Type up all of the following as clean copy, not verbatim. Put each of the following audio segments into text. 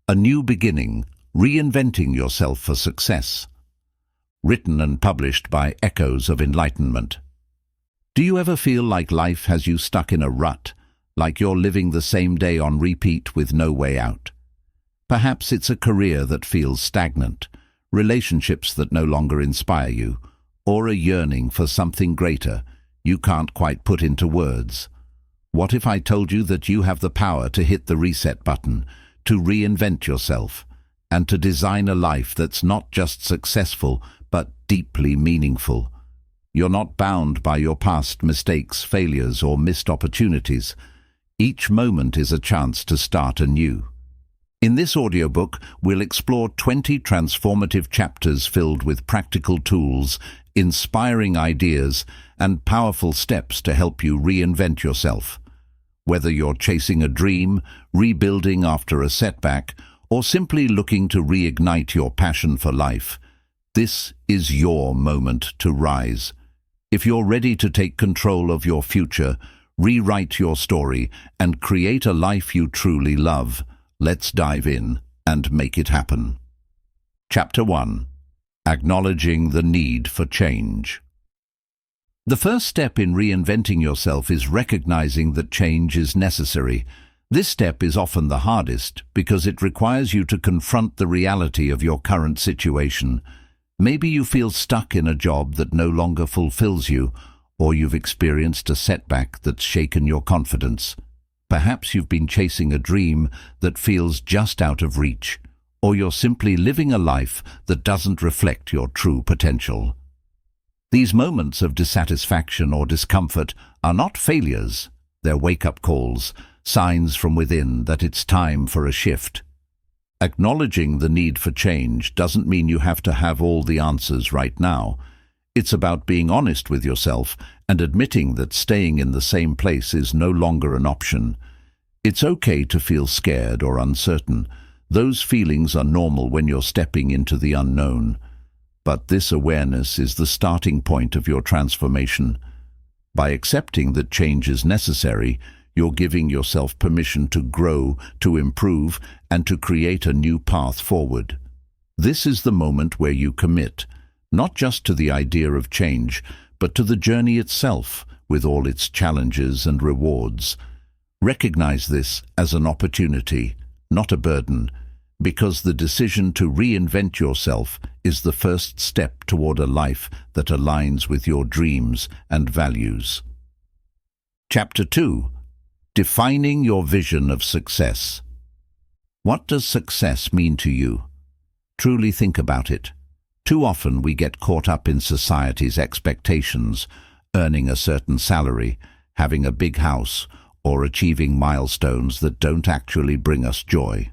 A New Beginning, Reinventing Yourself for Success. Written and published by Echoes of Enlightenment. Do you ever feel like life has you stuck in a rut, like you're living the same day on repeat with no way out? Perhaps it's a career that feels stagnant, relationships that no longer inspire you, or a yearning for something greater you can't quite put into words. What if I told you that you have the power to hit the reset button, to reinvent yourself, and to design a life that's not just successful, but deeply meaningful? You're not bound by your past mistakes, failures, or missed opportunities. Each moment is a chance to start anew. In this audiobook, we'll explore 20 transformative chapters filled with practical tools, inspiring ideas, and powerful steps to help you reinvent yourself. Whether you're chasing a dream, rebuilding after a setback, or simply looking to reignite your passion for life, this is your moment to rise. If you're ready to take control of your future, rewrite your story, and create a life you truly love, let's dive in and make it happen. Chapter 1. Acknowledging the need for change. The first step in reinventing yourself is recognizing that change is necessary. This step is often the hardest because it requires you to confront the reality of your current situation. Maybe you feel stuck in a job that no longer fulfills you, or you've experienced a setback that's shaken your confidence. Perhaps you've been chasing a dream that feels just out of reach, or you're simply living a life that doesn't reflect your true potential. These moments of dissatisfaction or discomfort are not failures. They're wake-up calls, signs from within that it's time for a shift. Acknowledging the need for change doesn't mean you have to have all the answers right now. It's about being honest with yourself and admitting that staying in the same place is no longer an option. It's okay to feel scared or uncertain. Those feelings are normal when you're stepping into the unknown. But this awareness is the starting point of your transformation. By accepting that change is necessary, you're giving yourself permission to grow, to improve, and to create a new path forward. This is the moment where you commit, not just to the idea of change, but to the journey itself, with all its challenges and rewards. Recognize this as an opportunity, not a burden, because the decision to reinvent yourself is the first step toward a life that aligns with your dreams and values. Chapter 2. Defining your vision of success. What does success mean to you? Truly think about it. Too often we get caught up in society's expectations, earning a certain salary, having a big house, or achieving milestones that don't actually bring us joy.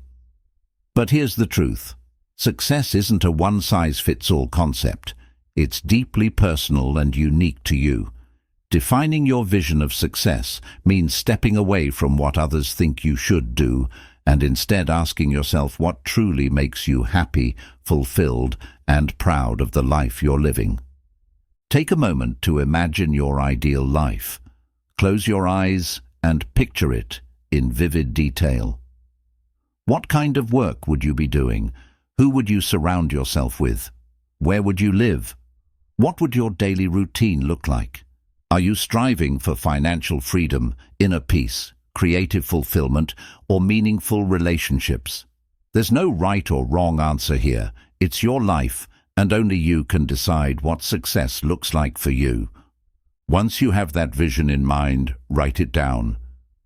But here's the truth. Success isn't a one-size-fits-all concept. It's deeply personal and unique to you. Defining your vision of success means stepping away from what others think you should do and instead asking yourself what truly makes you happy, fulfilled, and proud of the life you're living. Take a moment to imagine your ideal life. Close your eyes and picture it in vivid detail. What kind of work would you be doing? Who would you surround yourself with? Where would you live? What would your daily routine look like? Are you striving for financial freedom, inner peace, creative fulfillment, or meaningful relationships? There's no right or wrong answer here. It's your life, and only you can decide what success looks like for you. Once you have that vision in mind, write it down.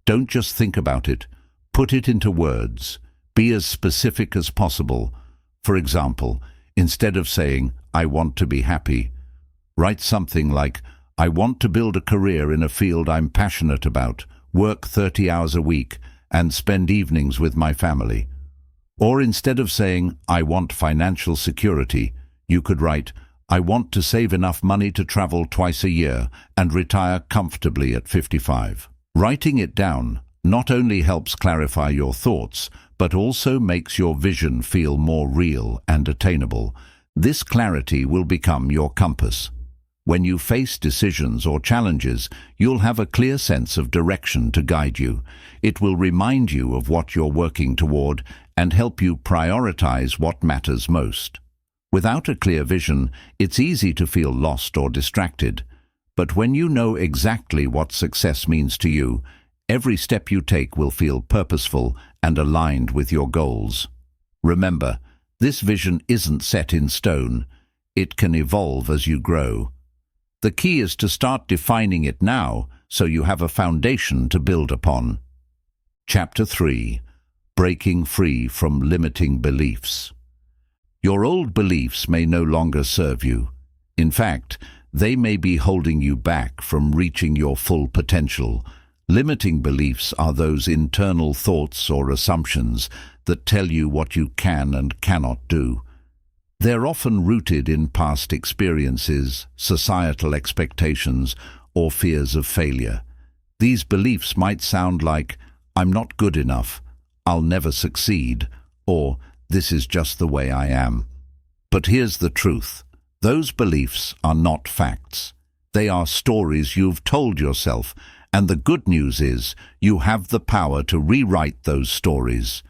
Don't just think about it. Put it into words. Be as specific as possible. For example, instead of saying, "I want to be happy," write something like, "I want to build a career in a field I'm passionate about, work 30 hours a week, and spend evenings with my family." Or instead of saying, "I want financial security," you could write, "I want to save enough money to travel twice a year and retire comfortably at 55. Writing it down not only helps clarify your thoughts, but also makes your vision feel more real and attainable. This clarity will become your compass. When you face decisions or challenges, you'll have a clear sense of direction to guide you. It will remind you of what you're working toward and help you prioritize what matters most. Without a clear vision, it's easy to feel lost or distracted. But when you know exactly what success means to you, every step you take will feel purposeful and aligned with your goals. Remember, this vision isn't set in stone. It can evolve as you grow. The key is to start defining it now so you have a foundation to build upon. Chapter 3. Breaking Free from Limiting Beliefs. Your old beliefs may no longer serve you. In fact, they may be holding you back from reaching your full potential. Limiting beliefs are those internal thoughts or assumptions that tell you what you can and cannot do. They're often rooted in past experiences, societal expectations, or fears of failure. These beliefs might sound like, "I'm not good enough," "I'll never succeed," or "This is just the way I am." But here's the truth. Those beliefs are not facts. They are stories you've told yourself, and the good news is you have the power to rewrite those stories.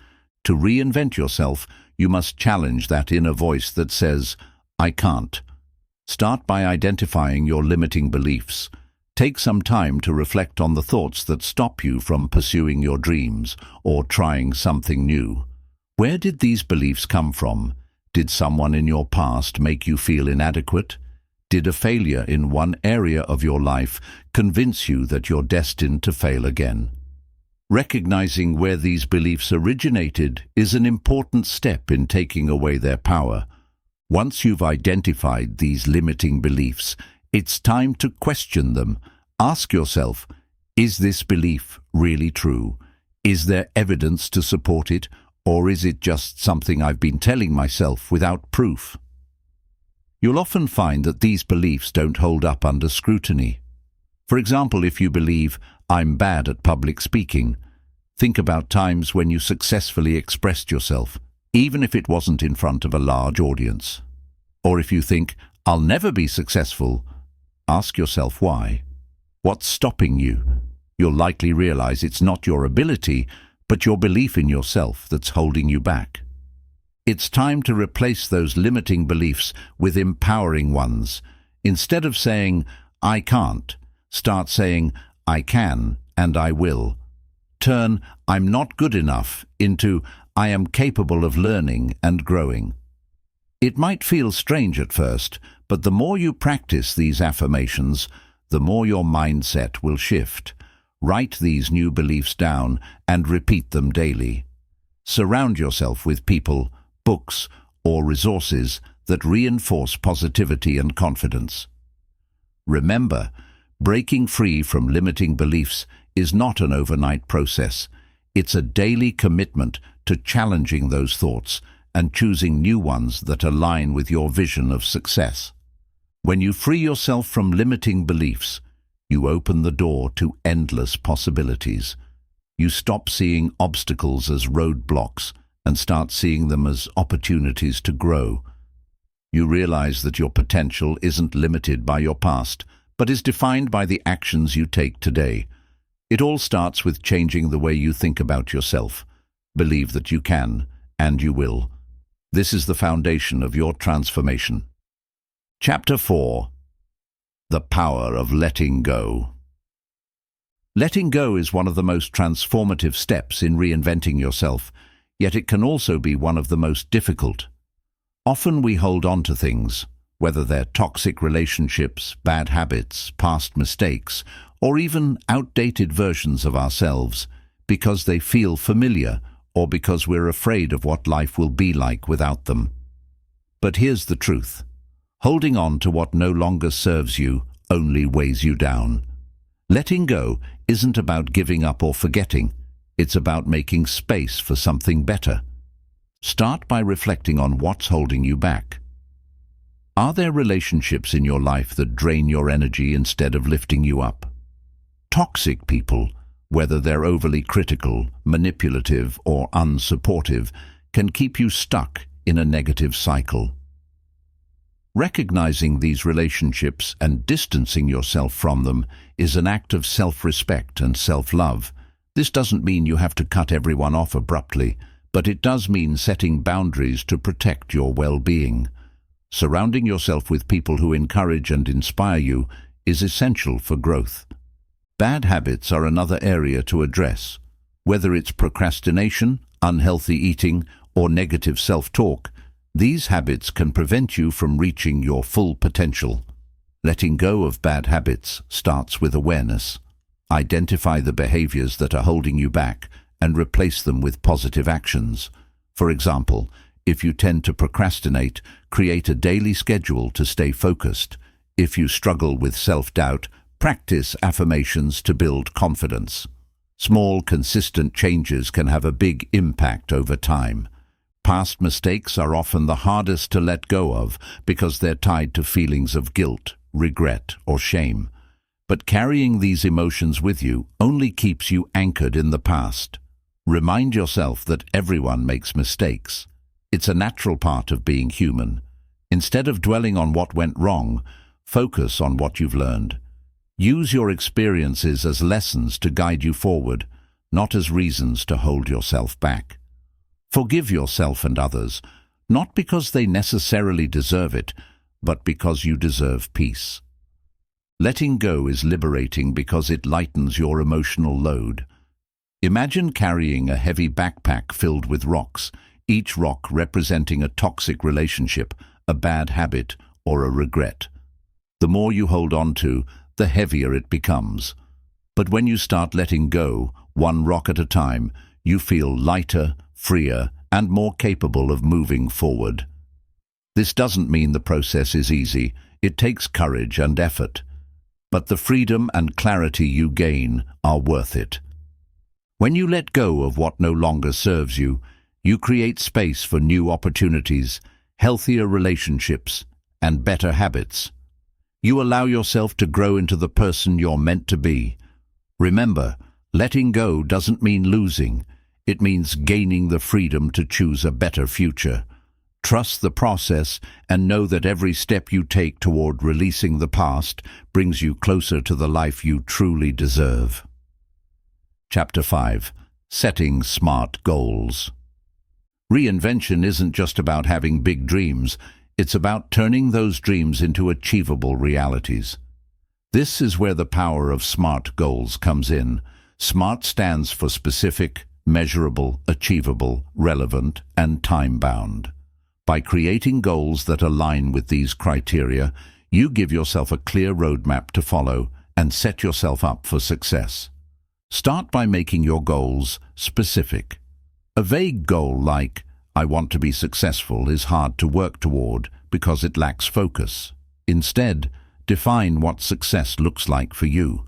To reinvent yourself, you must challenge that inner voice that says, "I can't." Start by identifying your limiting beliefs. Take some time to reflect on the thoughts that stop you from pursuing your dreams or trying something new. Where did these beliefs come from? Did someone in your past make you feel inadequate? Did a failure in one area of your life convince you that you're destined to fail again? Recognizing where these beliefs originated is an important step in taking away their power. Once you've identified these limiting beliefs, it's time to question them. Ask yourself, is this belief really true? Is there evidence to support it? Or is it just something I've been telling myself without proof? You'll often find that these beliefs don't hold up under scrutiny. For example, if you believe, "I'm bad at public speaking," think about times when you successfully expressed yourself, even if it wasn't in front of a large audience. Or if you think, "I'll never be successful," ask yourself why. What's stopping you? You'll likely realize it's not your ability, but your belief in yourself that's holding you back. It's time to replace those limiting beliefs with empowering ones. Instead of saying, "I can't," start saying, "I can and I will." Turn "I'm not good enough" into "I am capable of learning and growing." It might feel strange at first, but the more you practice these affirmations, the more your mindset will shift. Write these new beliefs down and repeat them daily. Surround yourself with people, books, or resources that reinforce positivity and confidence. Remember, breaking free from limiting beliefs is not an overnight process. It's a daily commitment to challenging those thoughts and choosing new ones that align with your vision of success. When you free yourself from limiting beliefs, you open the door to endless possibilities. You stop seeing obstacles as roadblocks and start seeing them as opportunities to grow. You realize that your potential isn't limited by your past, but is defined by the actions you take today. It all starts with changing the way you think about yourself. Believe that you can, and you will. This is the foundation of your transformation. Chapter 4. The Power of Letting Go. Letting go is one of the most transformative steps in reinventing yourself, yet it can also be one of the most difficult. Often we hold on to things, whether they're toxic relationships, bad habits, past mistakes, or even outdated versions of ourselves, because they feel familiar or because we're afraid of what life will be like without them. But here's the truth. Holding on to what no longer serves you only weighs you down. Letting go isn't about giving up or forgetting. It's about making space for something better. Start by reflecting on what's holding you back. Are there relationships in your life that drain your energy instead of lifting you up? Toxic people, whether they're overly critical, manipulative, or unsupportive, can keep you stuck in a negative cycle. Recognizing these relationships and distancing yourself from them is an act of self-respect and self-love. This doesn't mean you have to cut everyone off abruptly, but it does mean setting boundaries to protect your well-being. Surrounding yourself with people who encourage and inspire you is essential for growth. Bad habits are another area to address. Whether it's procrastination, unhealthy eating, or negative self-talk, these habits can prevent you from reaching your full potential. Letting go of bad habits starts with awareness. Identify the behaviors that are holding you back and replace them with positive actions. For example, if you tend to procrastinate, create a daily schedule to stay focused. If you struggle with self-doubt, practice affirmations to build confidence. Small, consistent changes can have a big impact over time. Past mistakes are often the hardest to let go of because they're tied to feelings of guilt, regret, or shame. But carrying these emotions with you only keeps you anchored in the past. Remind yourself that everyone makes mistakes. It's a natural part of being human. Instead of dwelling on what went wrong, focus on what you've learned. Use your experiences as lessons to guide you forward, not as reasons to hold yourself back. Forgive yourself and others, not because they necessarily deserve it, but because you deserve peace. Letting go is liberating because it lightens your emotional load. Imagine carrying a heavy backpack filled with rocks, each rock representing a toxic relationship, a bad habit, or a regret. The more you hold on to, the heavier it becomes. But when you start letting go, one rock at a time, you feel lighter, freer, and more capable of moving forward. This doesn't mean the process is easy. It takes courage and effort. But the freedom and clarity you gain are worth it. When you let go of what no longer serves you, you create space for new opportunities, healthier relationships, and better habits. You allow yourself to grow into the person you're meant to be. Remember, letting go doesn't mean losing. It means gaining the freedom to choose a better future. Trust the process and know that every step you take toward releasing the past brings you closer to the life you truly deserve. Chapter 5. Setting Smart Goals. Reinvention isn't just about having big dreams. It's about turning those dreams into achievable realities. This is where the power of SMART goals comes in. SMART stands for specific, measurable, achievable, relevant, and time-bound. By creating goals that align with these criteria, you give yourself a clear roadmap to follow and set yourself up for success. Start by making your goals specific. A vague goal like, "I want to be successful," is hard to work toward because it lacks focus. Instead, define what success looks like for you.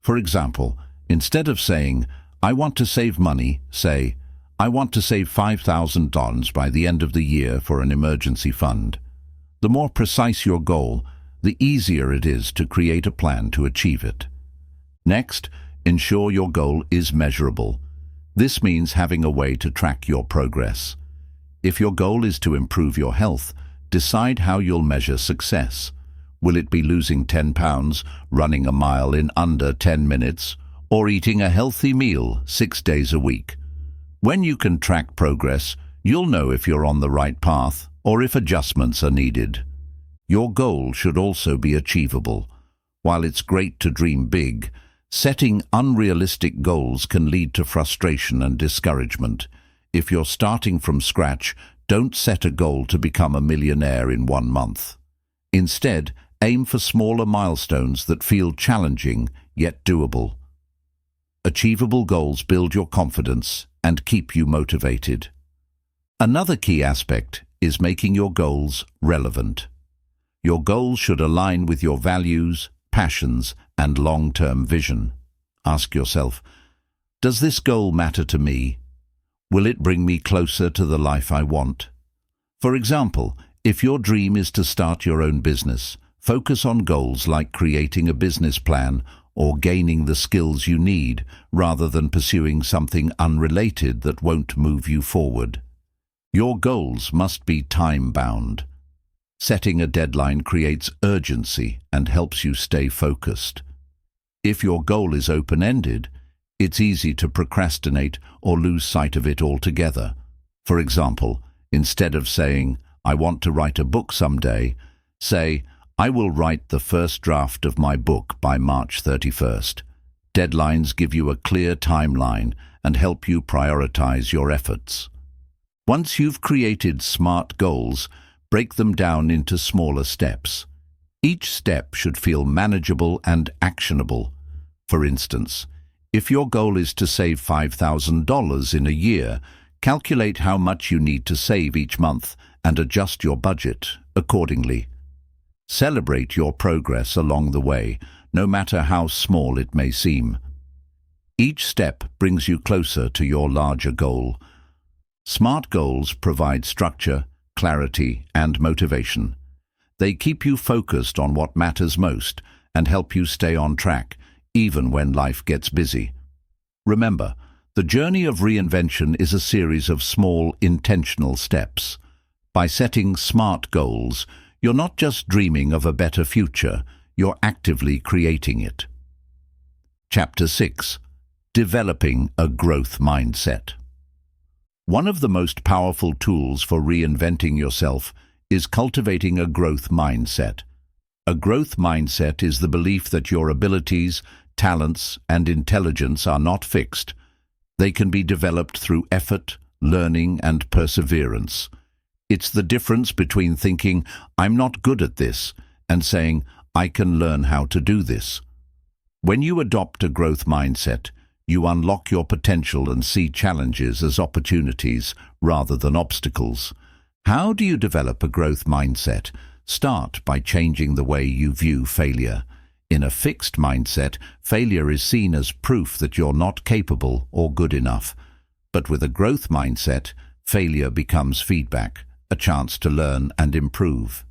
For example, instead of saying, "I want to save money," say, "I want to save $5,000 by the end of the year for an emergency fund." The more precise your goal, the easier it is to create a plan to achieve it. Next, ensure your goal is measurable. This means having a way to track your progress. If your goal is to improve your health, decide how you'll measure success. Will it be losing 10 pounds, running a mile in under 10 minutes, or eating a healthy meal 6 days a week? When you can track progress, you'll know if you're on the right path or if adjustments are needed. Your goal should also be achievable. While it's great to dream big, setting unrealistic goals can lead to frustration and discouragement. If you're starting from scratch, don't set a goal to become a millionaire in 1 month. Instead, aim for smaller milestones that feel challenging yet doable. Achievable goals build your confidence and keep you motivated. Another key aspect is making your goals relevant. Your goals should align with your values, passions, and long-term vision. Ask yourself, does this goal matter to me? Will it bring me closer to the life I want? For example, if your dream is to start your own business, focus on goals like creating a business plan or gaining the skills you need, rather than pursuing something unrelated that won't move you forward. Your goals must be time-bound. Setting a deadline creates urgency and helps you stay focused. If your goal is open-ended, it's easy to procrastinate or lose sight of it altogether. For example, instead of saying, "I want to write a book someday," say, "I will write the first draft of my book by March 31st. Deadlines give you a clear timeline and help you prioritize your efforts. Once you've created SMART goals, break them down into smaller steps. Each step should feel manageable and actionable. For instance, if your goal is to save $5,000 in a year, calculate how much you need to save each month and adjust your budget accordingly. Celebrate your progress along the way, no matter how small it may seem. Each step brings you closer to your larger goal. SMART goals provide structure, clarity, and motivation. They keep you focused on what matters most and help you stay on track, even when life gets busy. Remember, the journey of reinvention is a series of small, intentional steps. By setting SMART goals, you're not just dreaming of a better future, you're actively creating it. Chapter 6. Developing a growth mindset. One of the most powerful tools for reinventing yourself is cultivating a growth mindset. A growth mindset is the belief that your abilities, talents, and intelligence are not fixed. They can be developed through effort, learning, and perseverance. It's the difference between thinking, "I'm not good at this," and saying, "I can learn how to do this." When you adopt a growth mindset, you unlock your potential and see challenges as opportunities rather than obstacles. How do you develop a growth mindset? Start by changing the way you view failure. In a fixed mindset, failure is seen as proof that you're not capable or good enough. But with a growth mindset, failure becomes feedback, a chance to learn and improve.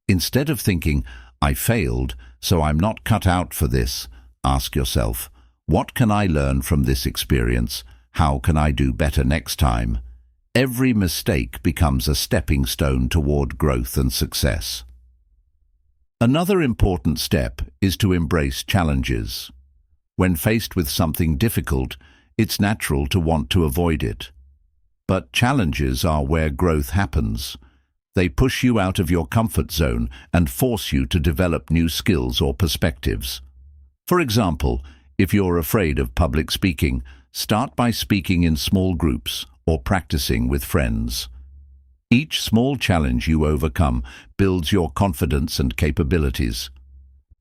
Instead of thinking, "I failed, so I'm not cut out for this," ask yourself, "What can I learn from this experience? How can I do better next time?" Every mistake becomes a stepping stone toward growth and success. Another important step is to embrace challenges. When faced with something difficult, it's natural to want to avoid it. But challenges are where growth happens. They push you out of your comfort zone and force you to develop new skills or perspectives. For example, if you're afraid of public speaking, start by speaking in small groups or practicing with friends. Each small challenge you overcome builds your confidence and capabilities.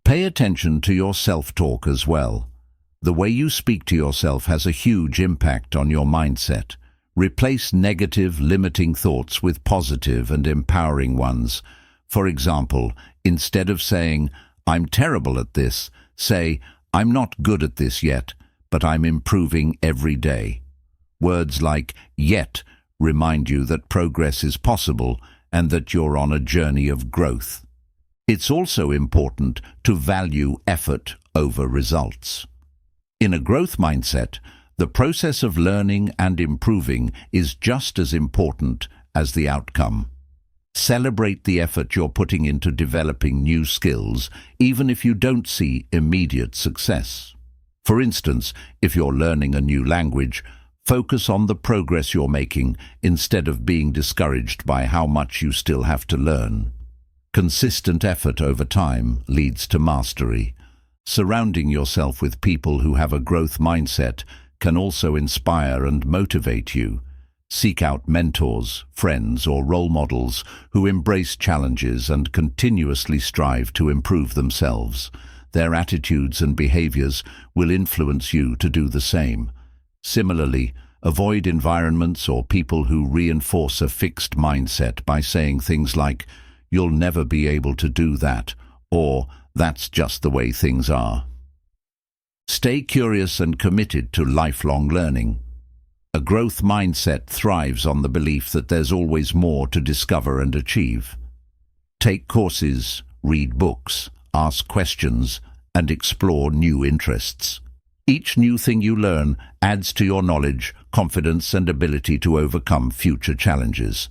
Pay attention to your self-talk as well. The way you speak to yourself has a huge impact on your mindset. Replace negative, limiting thoughts with positive and empowering ones. For example, instead of saying, "I'm terrible at this," say, "I'm not good at this yet, but I'm improving every day." Words like "yet" remind you that progress is possible and that you're on a journey of growth. It's also important to value effort over results. In a growth mindset, the process of learning and improving is just as important as the outcome. Celebrate the effort you're putting into developing new skills, even if you don't see immediate success. For instance, if you're learning a new language, focus on the progress you're making instead of being discouraged by how much you still have to learn. Consistent effort over time leads to mastery. Surrounding yourself with people who have a growth mindset can also inspire and motivate you. Seek out mentors, friends, or role models who embrace challenges and continuously strive to improve themselves. Their attitudes and behaviors will influence you to do the same. Similarly, avoid environments or people who reinforce a fixed mindset by saying things like, "You'll never be able to do that," or "That's just the way things are." Stay curious and committed to lifelong learning. A growth mindset thrives on the belief that there's always more to discover and achieve. Take courses, read books, ask questions, and explore new interests. Each new thing you learn adds to your knowledge, confidence, and ability to overcome future challenges.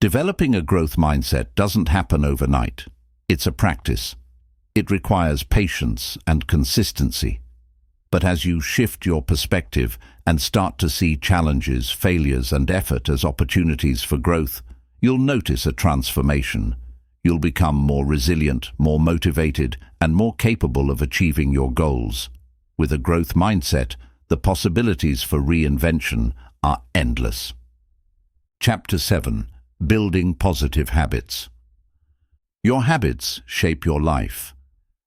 Developing a growth mindset doesn't happen overnight. It's a practice. It requires patience and consistency. But as you shift your perspective and start to see challenges, failures, and effort as opportunities for growth, you'll notice a transformation. You'll become more resilient, more motivated, and more capable of achieving your goals. With a growth mindset, the possibilities for reinvention are endless. Chapter 7. Building Positive Habits. Your habits shape your life.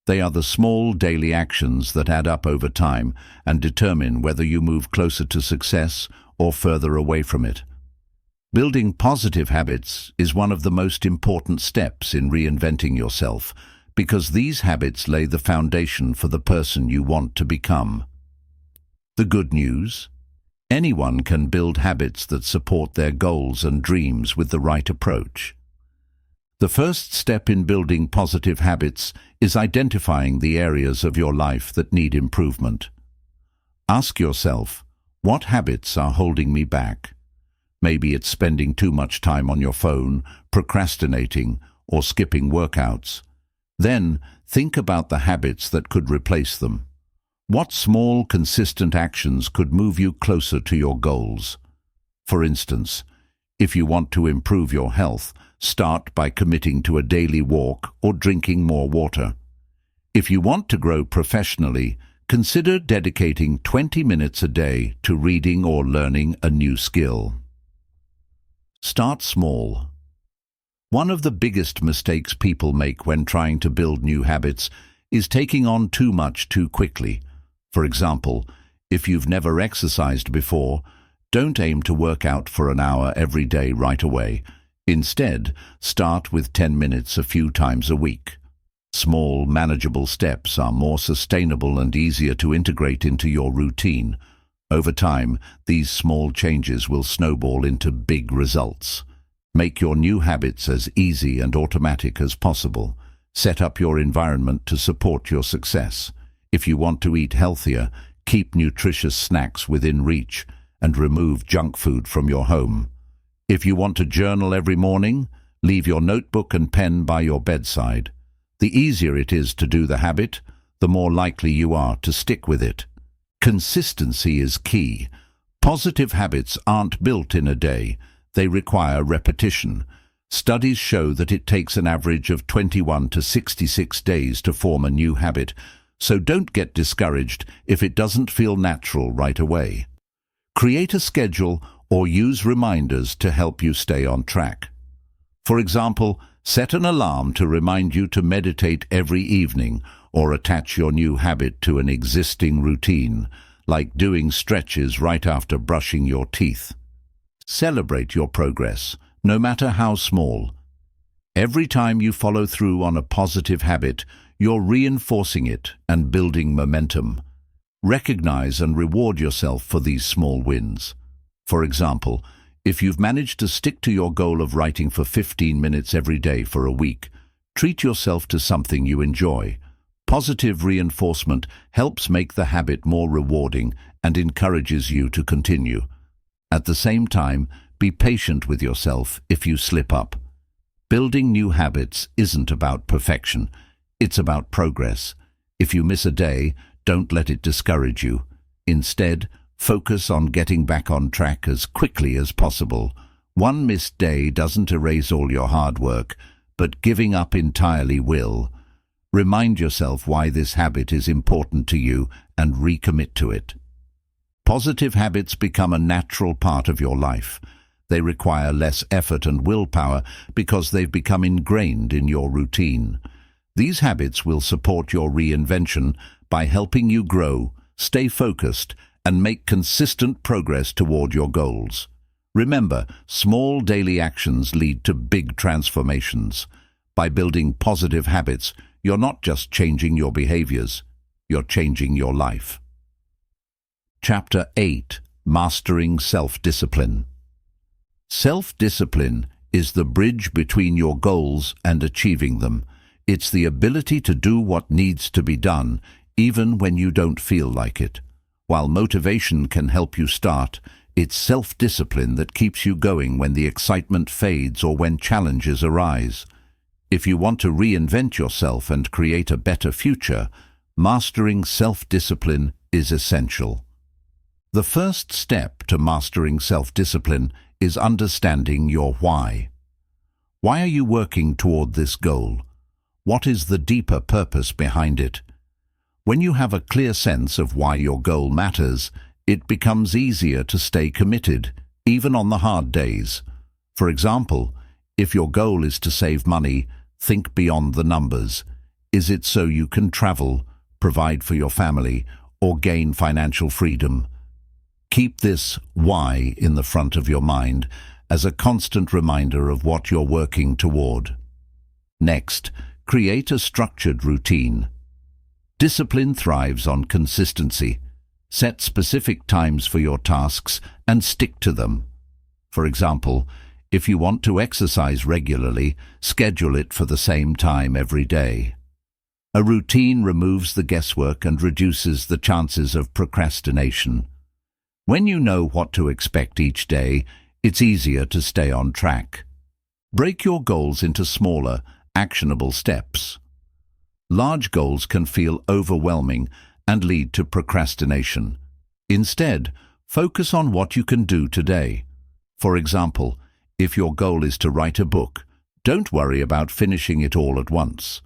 They are the small daily actions that add up over time and determine whether you move closer to success or further away from it. Building positive habits is one of the most important steps in reinventing yourself, because these habits lay the foundation for the person you want to become. The good news? Anyone can build habits that support their goals and dreams with the right approach. The first step in building positive habits is identifying the areas of your life that need improvement. Ask yourself, what habits are holding me back? Maybe it's spending too much time on your phone, procrastinating, or skipping workouts. Then, think about the habits that could replace them. What small, consistent actions could move you closer to your goals? For instance, if you want to improve your health, start by committing to a daily walk or drinking more water. If you want to grow professionally, consider dedicating 20 minutes a day to reading or learning a new skill. Start small. One of the biggest mistakes people make when trying to build new habits is taking on too much too quickly. For example, if you've never exercised before, don't aim to work out for an hour every day right away. Instead, start with 10 minutes a few times a week. Small, manageable steps are more sustainable and easier to integrate into your routine. Over time, these small changes will snowball into big results. Make your new habits as easy and automatic as possible. Set up your environment to support your success. If you want to eat healthier, keep nutritious snacks within reach and remove junk food from your home. If you want to journal every morning, leave your notebook and pen by your bedside. The easier it is to do the habit, the more likely you are to stick with it. Consistency is key. Positive habits aren't built in a day. They require repetition. Studies show that it takes an average of 21 to 66 days to form a new habit, so don't get discouraged if it doesn't feel natural right away. Create a schedule or use reminders to help you stay on track. For example, set an alarm to remind you to meditate every evening, or attach your new habit to an existing routine, like doing stretches right after brushing your teeth. Celebrate your progress, no matter how small. Every time you follow through on a positive habit, you're reinforcing it and building momentum. Recognize and reward yourself for these small wins. For example, if you've managed to stick to your goal of writing for 15 minutes every day for a week, treat yourself to something you enjoy. Positive reinforcement helps make the habit more rewarding and encourages you to continue. At the same time, be patient with yourself if you slip up. Building new habits isn't about perfection, it's about progress. If you miss a day, don't let it discourage you. Instead, focus on getting back on track as quickly as possible. One missed day doesn't erase all your hard work, but giving up entirely will. Remind yourself why this habit is important to you and recommit to it. Positive habits become a natural part of your life. They require less effort and willpower because they've become ingrained in your routine. These habits will support your reinvention by helping you grow, stay focused, and make consistent progress toward your goals. Remember, small daily actions lead to big transformations. By building positive habits, you're not just changing your behaviors, you're changing your life. Chapter 8. Mastering Self-Discipline. Self-discipline is the bridge between your goals and achieving them. It's the ability to do what needs to be done, even when you don't feel like it. While motivation can help you start, it's self-discipline that keeps you going when the excitement fades or when challenges arise. If you want to reinvent yourself and create a better future, mastering self-discipline is essential. The first step to mastering self-discipline is understanding your why. Why are you working toward this goal? What is the deeper purpose behind it? When you have a clear sense of why your goal matters, it becomes easier to stay committed, even on the hard days. For example, if your goal is to save money, think beyond the numbers. Is it so you can travel, provide for your family, or gain financial freedom? Keep this why in the front of your mind as a constant reminder of what you're working toward. Next, create a structured routine. Discipline thrives on consistency. Set specific times for your tasks and stick to them. For example, if you want to exercise regularly, schedule it for the same time every day. A routine removes the guesswork and reduces the chances of procrastination. When you know what to expect each day, it's easier to stay on track. Break your goals into smaller, actionable steps. Large goals can feel overwhelming and lead to procrastination. Instead, focus on what you can do today. For example, if your goal is to write a book, don't worry about finishing it all at once.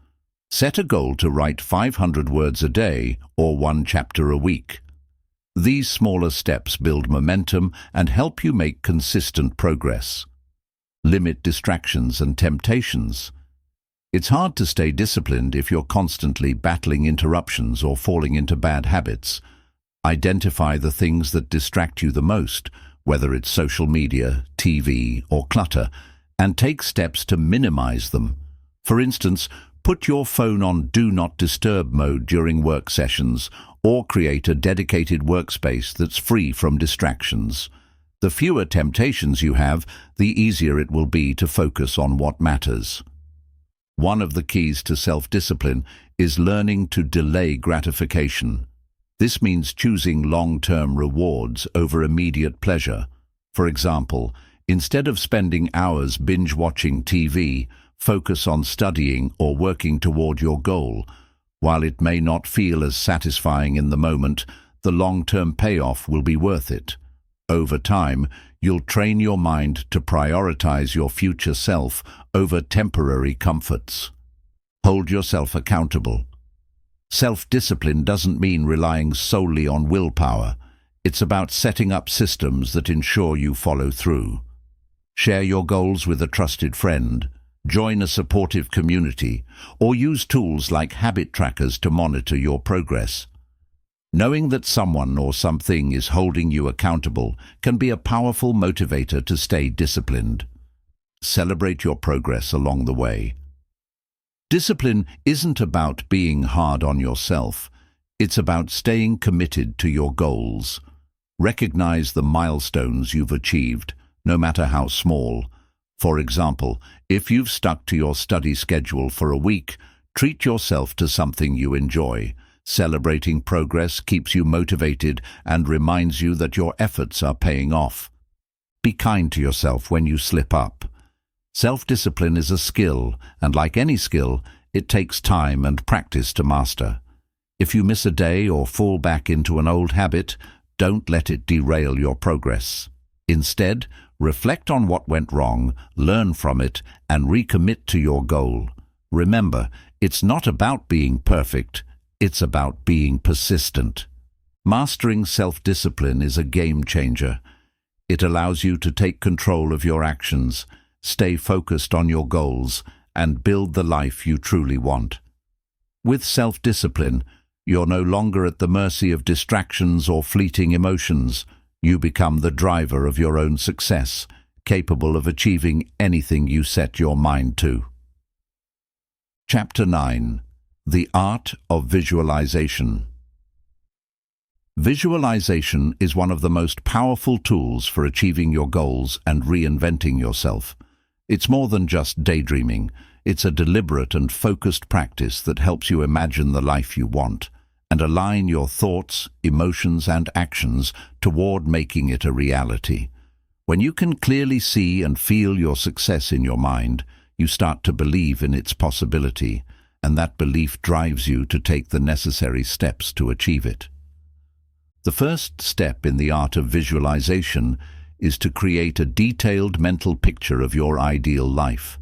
Set a goal to write 500 words a day or 1 chapter a week. These smaller steps build momentum and help you make consistent progress. Limit distractions and temptations. It's hard to stay disciplined if you're constantly battling interruptions or falling into bad habits. Identify the things that distract you the most, whether it's social media, TV, or clutter, and take steps to minimize them. For instance, put your phone on Do Not Disturb mode during work sessions, or create a dedicated workspace that's free from distractions. The fewer temptations you have, the easier it will be to focus on what matters. One of the keys to self-discipline is learning to delay gratification. This means choosing long-term rewards over immediate pleasure. For example, instead of spending hours binge-watching TV, focus on studying or working toward your goal. While it may not feel as satisfying in the moment, the long-term payoff will be worth it. Over time, you'll train your mind to prioritize your future self over temporary comforts. Hold yourself accountable. Self-discipline doesn't mean relying solely on willpower. It's about setting up systems that ensure you follow through. Share your goals with a trusted friend. Join a supportive community, or use tools like habit trackers to monitor your progress. Knowing that someone or something is holding you accountable can be a powerful motivator to stay disciplined. Celebrate your progress along the way. Discipline isn't about being hard on yourself. It's about staying committed to your goals. Recognize the milestones you've achieved, no matter how small. For example, if you've stuck to your study schedule for a week, treat yourself to something you enjoy. Celebrating progress keeps you motivated and reminds you that your efforts are paying off. Be kind to yourself when you slip up. Self-discipline is a skill, and like any skill, it takes time and practice to master. If you miss a day or fall back into an old habit, don't let it derail your progress. Instead, reflect on what went wrong, learn from it, and recommit to your goal. Remember, it's not about being perfect, it's about being persistent. Mastering self-discipline is a game changer. It allows you to take control of your actions, stay focused on your goals, and build the life you truly want. With self-discipline, you're no longer at the mercy of distractions or fleeting emotions. You become the driver of your own success, capable of achieving anything you set your mind to. Chapter 9. The Art of Visualization. Visualization is one of the most powerful tools for achieving your goals and reinventing yourself. It's more than just daydreaming. It's a deliberate and focused practice that helps you imagine the life you want and align your thoughts, emotions, and actions toward making it a reality. When you can clearly see and feel your success in your mind, you start to believe in its possibility, and that belief drives you to take the necessary steps to achieve it. The first step in the art of visualization is to create a detailed mental picture of your ideal life.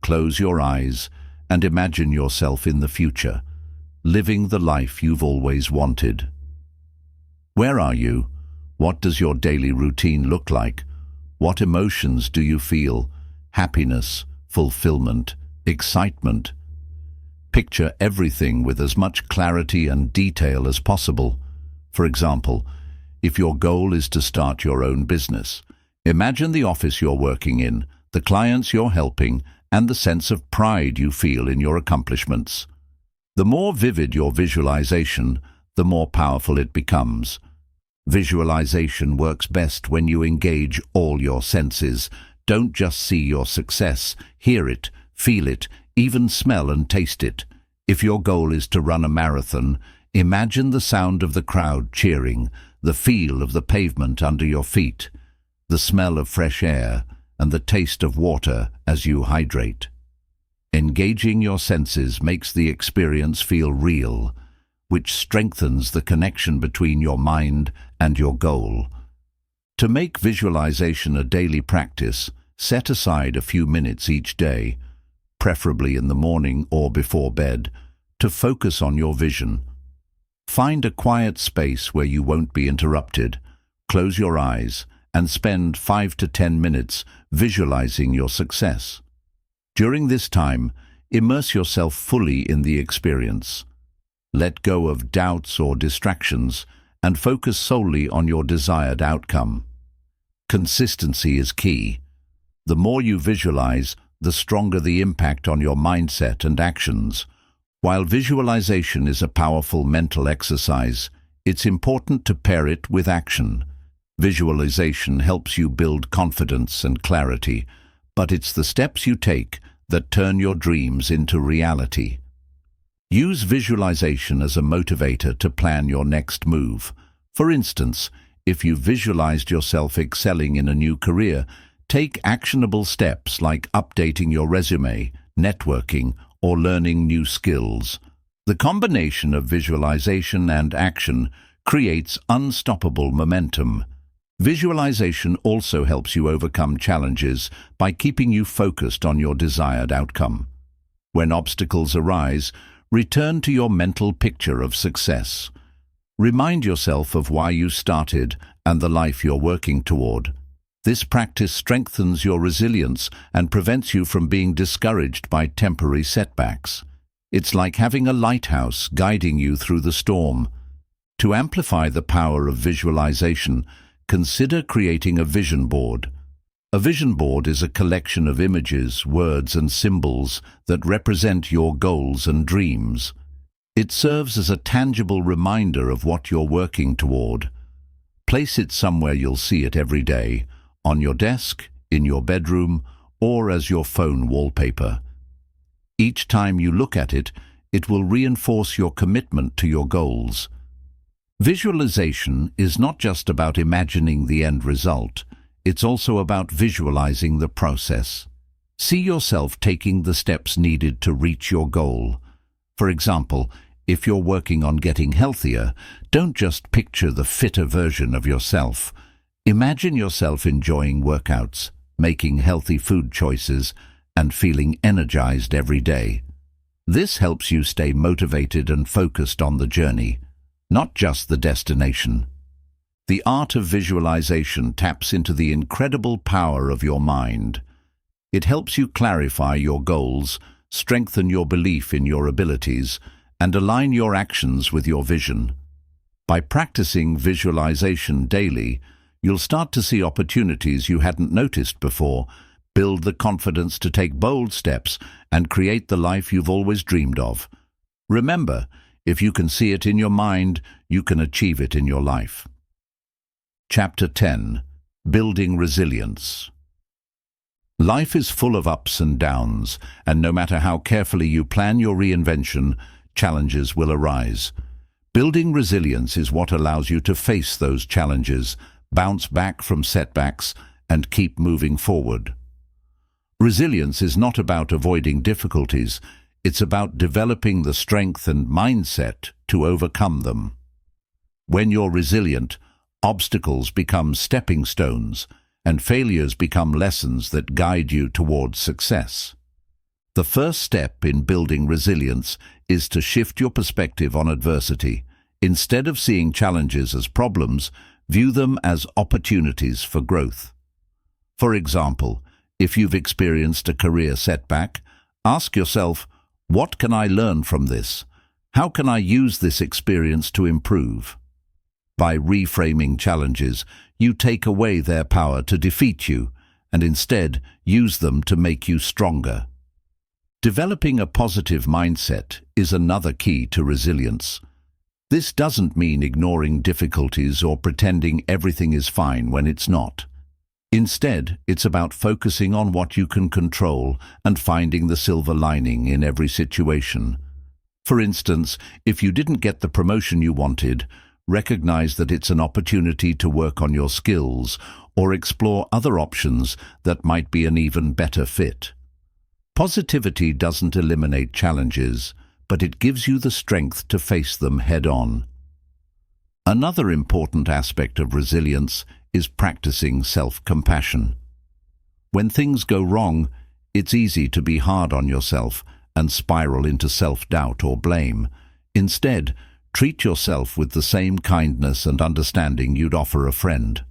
Close your eyes and imagine yourself in the future, living the life you've always wanted. Where are you? What does your daily routine look like? What emotions do you feel? Happiness, fulfillment, excitement? Picture everything with as much clarity and detail as possible. For example, if your goal is to start your own business, imagine the office you're working in, the clients you're helping, and the sense of pride you feel in your accomplishments. The more vivid your visualization, the more powerful it becomes. Visualization works best when you engage all your senses. Don't just see your success, hear it, feel it, even smell and taste it. If your goal is to run a marathon, imagine the sound of the crowd cheering, the feel of the pavement under your feet, the smell of fresh air, and the taste of water as you hydrate. Engaging your senses makes the experience feel real, which strengthens the connection between your mind and your goal. To make visualization a daily practice, set aside a few minutes each day, preferably in the morning or before bed, to focus on your vision. Find a quiet space where you won't be interrupted. Close your eyes and spend 5 to 10 minutes visualizing your success. During this time, immerse yourself fully in the experience. Let go of doubts or distractions and focus solely on your desired outcome. Consistency is key. The more you visualize, the stronger the impact on your mindset and actions. While visualization is a powerful mental exercise, it's important to pair it with action. Visualization helps you build confidence and clarity, but it's the steps you take that turn your dreams into reality. Use visualization as a motivator to plan your next move. For instance, if you visualized yourself excelling in a new career, take actionable steps like updating your resume, networking, or learning new skills. The combination of visualization and action creates unstoppable momentum. Visualization also helps you overcome challenges by keeping you focused on your desired outcome. When obstacles arise, return to your mental picture of success. Remind yourself of why you started and the life you're working toward. This practice strengthens your resilience and prevents you from being discouraged by temporary setbacks. It's like having a lighthouse guiding you through the storm. To amplify the power of visualization, consider creating a vision board. A vision board is a collection of images, words, and symbols that represent your goals and dreams. It serves as a tangible reminder of what you're working toward. Place it somewhere you'll see it every day, on your desk, in your bedroom, or as your phone wallpaper. Each time you look at it, it will reinforce your commitment to your goals. Visualization is not just about imagining the end result, it's also about visualizing the process. See yourself taking the steps needed to reach your goal. For example, if you're working on getting healthier, don't just picture the fitter version of yourself. Imagine yourself enjoying workouts, making healthy food choices, and feeling energized every day. This helps you stay motivated and focused on the journey, not just the destination. The art of visualization taps into the incredible power of your mind. It helps you clarify your goals, strengthen your belief in your abilities, and align your actions with your vision. By practicing visualization daily, you'll start to see opportunities you hadn't noticed before, build the confidence to take bold steps, and create the life you've always dreamed of. Remember, if you can see it in your mind, you can achieve it in your life. Chapter 10. Building Resilience. Life is full of ups and downs, and no matter how carefully you plan your reinvention, challenges will arise. Building resilience is what allows you to face those challenges, bounce back from setbacks, and keep moving forward. Resilience is not about avoiding difficulties, it's about developing the strength and mindset to overcome them. When you're resilient, obstacles become stepping stones, and failures become lessons that guide you towards success. The first step in building resilience is to shift your perspective on adversity. Instead of seeing challenges as problems, view them as opportunities for growth. For example, if you've experienced a career setback, ask yourself, what can I learn from this? How can I use this experience to improve? By reframing challenges, you take away their power to defeat you and instead use them to make you stronger. Developing a positive mindset is another key to resilience. This doesn't mean ignoring difficulties or pretending everything is fine when it's not. Instead, it's about focusing on what you can control and finding the silver lining in every situation. For instance, if you didn't get the promotion you wanted, recognize that it's an opportunity to work on your skills or explore other options that might be an even better fit. Positivity doesn't eliminate challenges, but it gives you the strength to face them head-on. Another important aspect of resilience is practicing self-compassion. When things go wrong, it's easy to be hard on yourself and spiral into self-doubt or blame. Instead, treat yourself with the same kindness and understanding you'd offer a friend.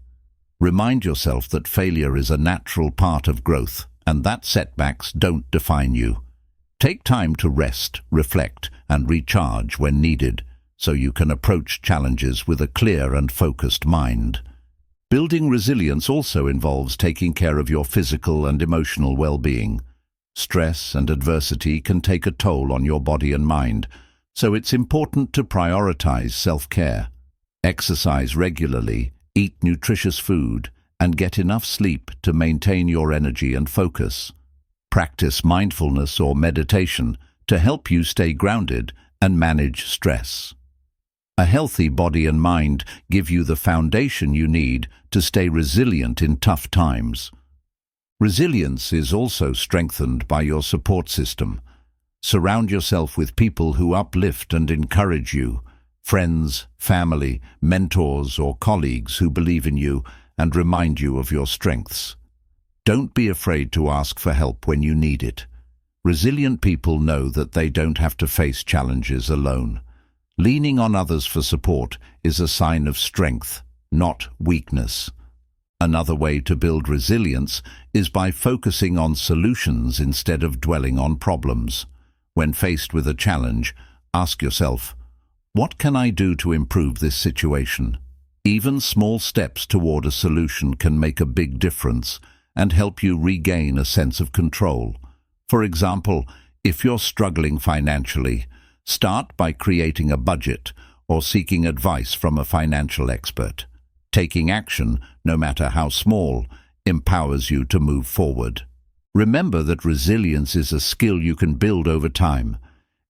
Remind yourself that failure is a natural part of growth and that setbacks don't define you. Take time to rest, reflect, and recharge when needed, so you can approach challenges with a clear and focused mind. Building resilience also involves taking care of your physical and emotional well-being. Stress and adversity can take a toll on your body and mind, so it's important to prioritize self-care. Exercise regularly, eat nutritious food, and get enough sleep to maintain your energy and focus. Practice mindfulness or meditation to help you stay grounded and manage stress. A healthy body and mind give you the foundation you need to stay resilient in tough times. Resilience is also strengthened by your support system. Surround yourself with people who uplift and encourage you. Friends, family, mentors, or colleagues who believe in you and remind you of your strengths. Don't be afraid to ask for help when you need it. Resilient people know that they don't have to face challenges alone. Leaning on others for support is a sign of strength, not weakness. Another way to build resilience is by focusing on solutions instead of dwelling on problems. When faced with a challenge, ask yourself, what can I do to improve this situation? Even small steps toward a solution can make a big difference and help you regain a sense of control. For example, if you're struggling financially, start by creating a budget or seeking advice from a financial expert. Taking action, no matter how small, empowers you to move forward. Remember that resilience is a skill you can build over time.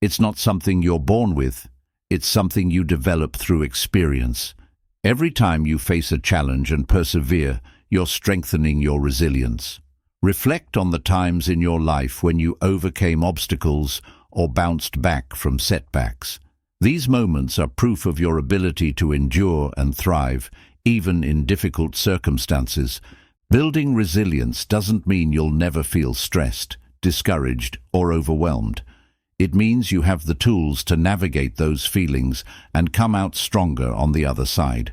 It's not something you're born with. It's something you develop through experience. Every time you face a challenge and persevere, you're strengthening your resilience. Reflect on the times in your life when you overcame obstacles or bounced back from setbacks. These moments are proof of your ability to endure and thrive, even in difficult circumstances. Building resilience doesn't mean you'll never feel stressed, discouraged, or overwhelmed. It means you have the tools to navigate those feelings and come out stronger on the other side.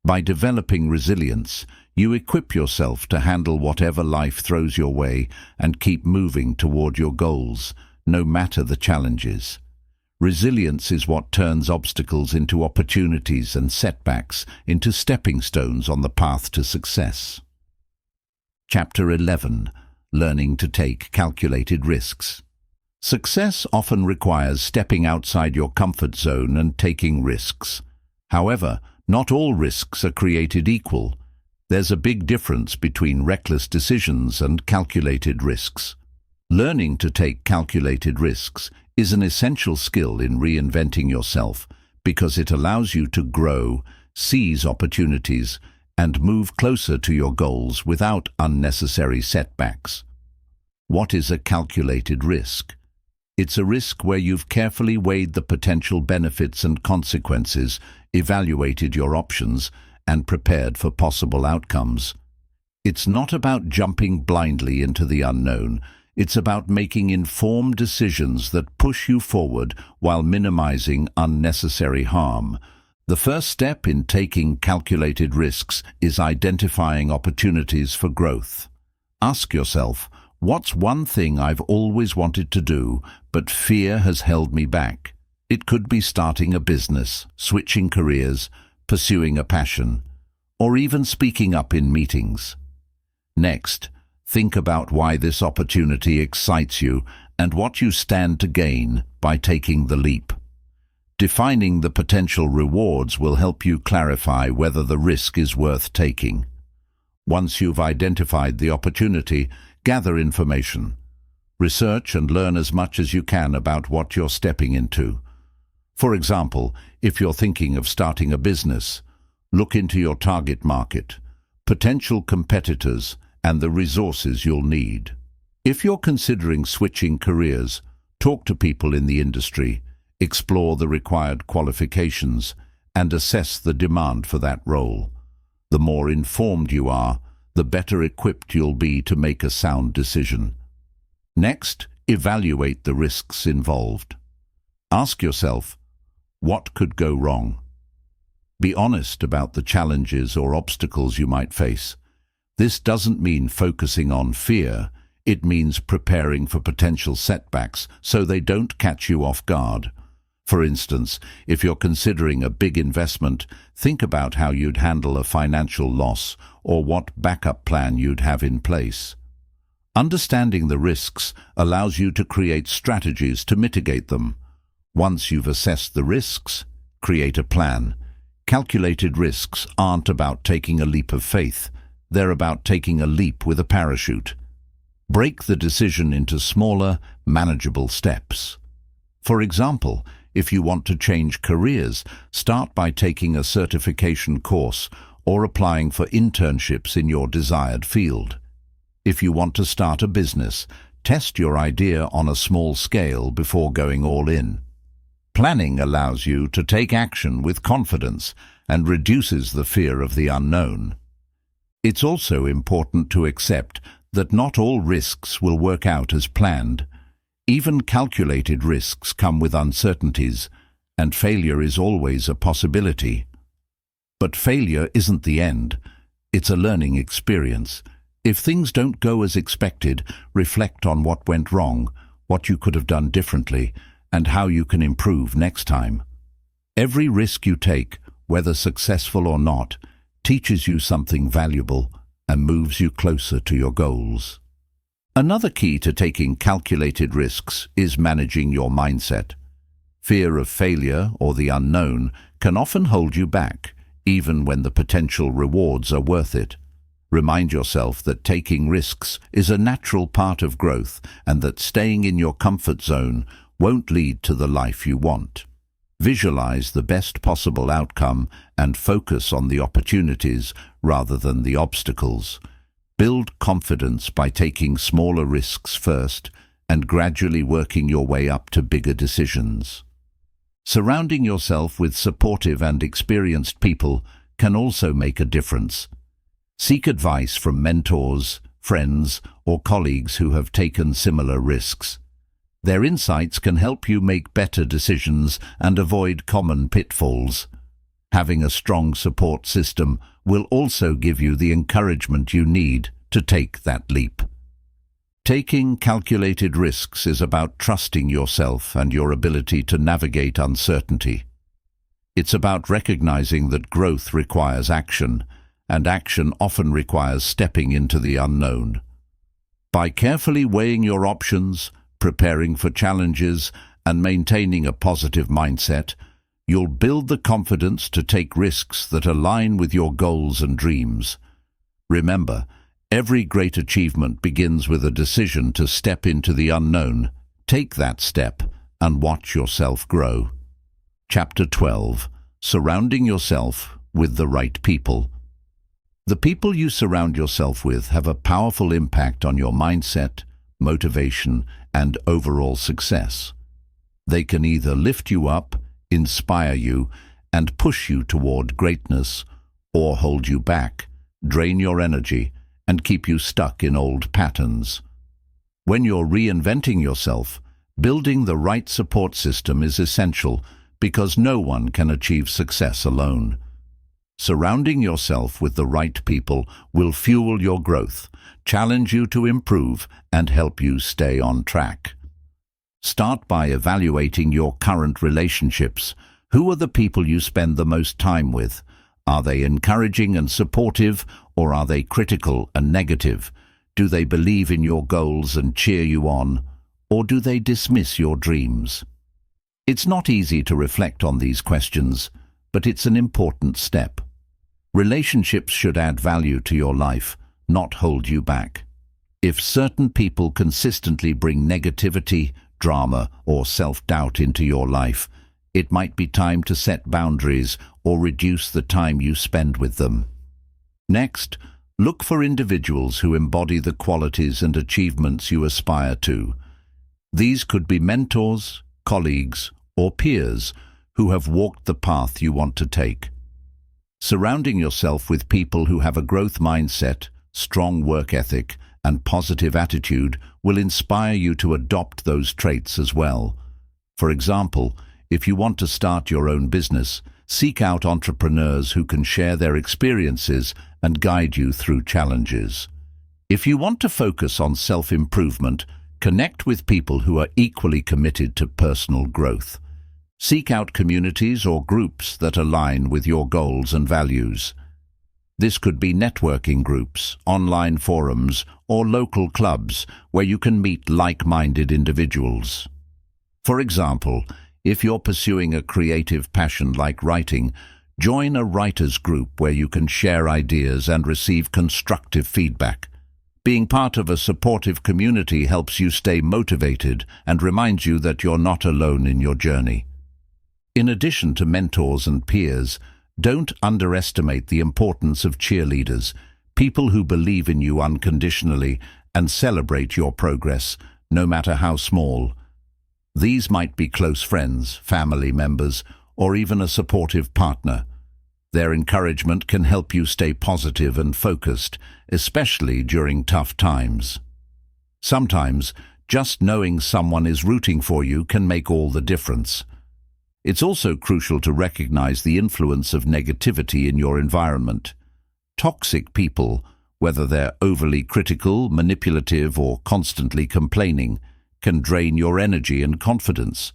By developing resilience, you equip yourself to handle whatever life throws your way and keep moving toward your goals, no matter the challenges. Resilience is what turns obstacles into opportunities and setbacks into stepping stones on the path to success. Chapter 11. Learning to take calculated risks. Success often requires stepping outside your comfort zone and taking risks. However, not all risks are created equal. There's a big difference between reckless decisions and calculated risks. Learning to take calculated risks is an essential skill in reinventing yourself because it allows you to grow, seize opportunities, and move closer to your goals without unnecessary setbacks. What is a calculated risk? It's a risk where you've carefully weighed the potential benefits and consequences, evaluated your options, and prepared for possible outcomes. It's not about jumping blindly into the unknown. It's about making informed decisions that push you forward while minimizing unnecessary harm. The first step in taking calculated risks is identifying opportunities for growth. Ask yourself, what's one thing I've always wanted to do, but fear has held me back? It could be starting a business, switching careers, pursuing a passion, or even speaking up in meetings. Next, think about why this opportunity excites you and what you stand to gain by taking the leap. Defining the potential rewards will help you clarify whether the risk is worth taking. Once you've identified the opportunity, gather information. Research and learn as much as you can about what you're stepping into. For example, if you're thinking of starting a business, look into your target market, potential competitors, and the resources you'll need. If you're considering switching careers, talk to people in the industry, explore the required qualifications, and assess the demand for that role. The more informed you are, the better equipped you'll be to make a sound decision. Next, evaluate the risks involved. Ask yourself, what could go wrong? Be honest about the challenges or obstacles you might face. This doesn't mean focusing on fear. It means preparing for potential setbacks so they don't catch you off guard. For instance, if you're considering a big investment, think about how you'd handle a financial loss or what backup plan you'd have in place. Understanding the risks allows you to create strategies to mitigate them. Once you've assessed the risks, create a plan. Calculated risks aren't about taking a leap of faith. They're about taking a leap with a parachute. Break the decision into smaller, manageable steps. For example, if you want to change careers, start by taking a certification course or applying for internships in your desired field. If you want to start a business, test your idea on a small scale before going all in. Planning allows you to take action with confidence and reduces the fear of the unknown. It's also important to accept that not all risks will work out as planned. Even calculated risks come with uncertainties, and failure is always a possibility. But failure isn't the end. It's a learning experience. If things don't go as expected, reflect on what went wrong, what you could have done differently, and how you can improve next time. Every risk you take, whether successful or not, teaches you something valuable and moves you closer to your goals. Another key to taking calculated risks is managing your mindset. Fear of failure or the unknown can often hold you back, even when the potential rewards are worth it. Remind yourself that taking risks is a natural part of growth and that staying in your comfort zone won't lead to the life you want. Visualize the best possible outcome and focus on the opportunities rather than the obstacles. Build confidence by taking smaller risks first and gradually working your way up to bigger decisions. Surrounding yourself with supportive and experienced people can also make a difference. Seek advice from mentors, friends, or colleagues who have taken similar risks. Their insights can help you make better decisions and avoid common pitfalls. Having a strong support system will also give you the encouragement you need to take that leap. Taking calculated risks is about trusting yourself and your ability to navigate uncertainty. It's about recognizing that growth requires action, and action often requires stepping into the unknown. By carefully weighing your options, preparing for challenges, and maintaining a positive mindset, you'll build the confidence to take risks that align with your goals and dreams. Remember, every great achievement begins with a decision to step into the unknown. Take that step and watch yourself grow. Chapter 12. Surrounding yourself with the right people. The people you surround yourself with have a powerful impact on your mindset, motivation, and overall success. They can either lift you up, inspire you, and push you toward greatness, or hold you back, drain your energy, and keep you stuck in old patterns. When you're reinventing yourself, building the right support system is essential because no one can achieve success alone. Surrounding yourself with the right people will fuel your growth, challenge you to improve, and help you stay on track. Start by evaluating your current relationships. Who are the people you spend the most time with? Are they encouraging and supportive, or are they critical and negative? Do they believe in your goals and cheer you on, or do they dismiss your dreams? It's not easy to reflect on these questions, but it's an important step. Relationships should add value to your life, not hold you back. If certain people consistently bring negativity, drama, or self-doubt into your life, it might be time to set boundaries or reduce the time you spend with them. Next, look for individuals who embody the qualities and achievements you aspire to. These could be mentors, colleagues, or peers who have walked the path you want to take. Surrounding yourself with people who have a growth mindset, strong work ethic, and positive attitude will inspire you to adopt those traits as well. For example, if you want to start your own business, seek out entrepreneurs who can share their experiences and guide you through challenges. If you want to focus on self-improvement, connect with people who are equally committed to personal growth. Seek out communities or groups that align with your goals and values. This could be networking groups, online forums, or local clubs where you can meet like-minded individuals. For example, if you're pursuing a creative passion like writing, join a writers' group where you can share ideas and receive constructive feedback. Being part of a supportive community helps you stay motivated and reminds you that you're not alone in your journey. In addition to mentors and peers, don't underestimate the importance of cheerleaders, people who believe in you unconditionally and celebrate your progress, no matter how small. These might be close friends, family members, or even a supportive partner. Their encouragement can help you stay positive and focused, especially during tough times. Sometimes, just knowing someone is rooting for you can make all the difference. It's also crucial to recognize the influence of negativity in your environment. Toxic people, whether they're overly critical, manipulative, or constantly complaining, can drain your energy and confidence.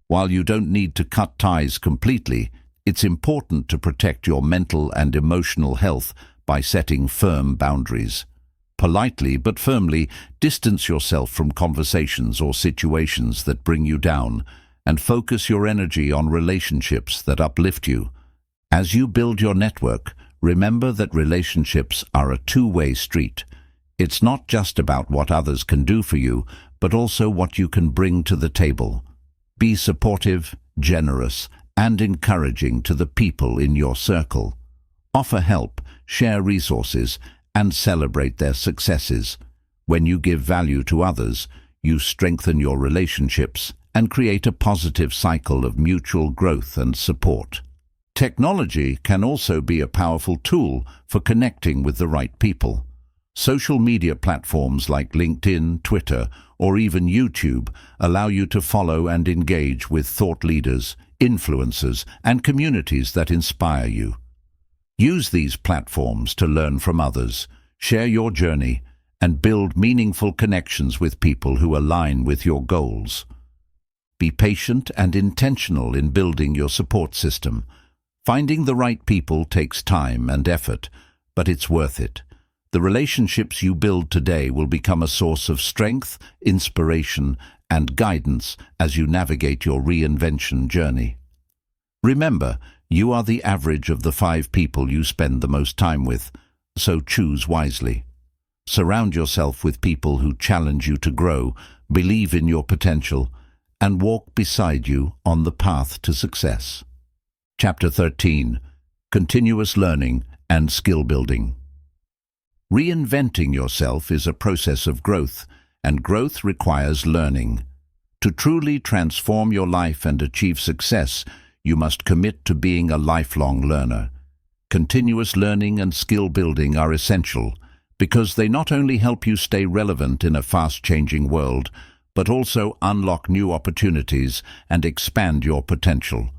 While you don't need to cut ties completely, it's important to protect your mental and emotional health by setting firm boundaries. Politely but firmly distance yourself from conversations or situations that bring you down, and focus your energy on relationships that uplift you. As you build your network, remember that relationships are a two-way street. It's not just about what others can do for you, but also what you can bring to the table. Be supportive, generous, and encouraging to the people in your circle. Offer help, share resources, and celebrate their successes. When you give value to others, you strengthen your relationships and create a positive cycle of mutual growth and support. Technology can also be a powerful tool for connecting with the right people. Social media platforms like LinkedIn, Twitter, or even YouTube allow you to follow and engage with thought leaders, influencers, and communities that inspire you. Use these platforms to learn from others, share your journey, and build meaningful connections with people who align with your goals. Be patient and intentional in building your support system. Finding the right people takes time and effort, but it's worth it. The relationships you build today will become a source of strength, inspiration, and guidance as you navigate your reinvention journey. Remember, you are the average of the 5 people you spend the most time with, so choose wisely. Surround yourself with people who challenge you to grow, believe in your potential, and walk beside you on the path to success. Chapter 13. Continuous Learning and Skill Building. Reinventing yourself is a process of growth, and growth requires learning. To truly transform your life and achieve success, you must commit to being a lifelong learner. Continuous learning and skill building are essential because they not only help you stay relevant in a fast-changing world, but also unlock new opportunities and expand your potential.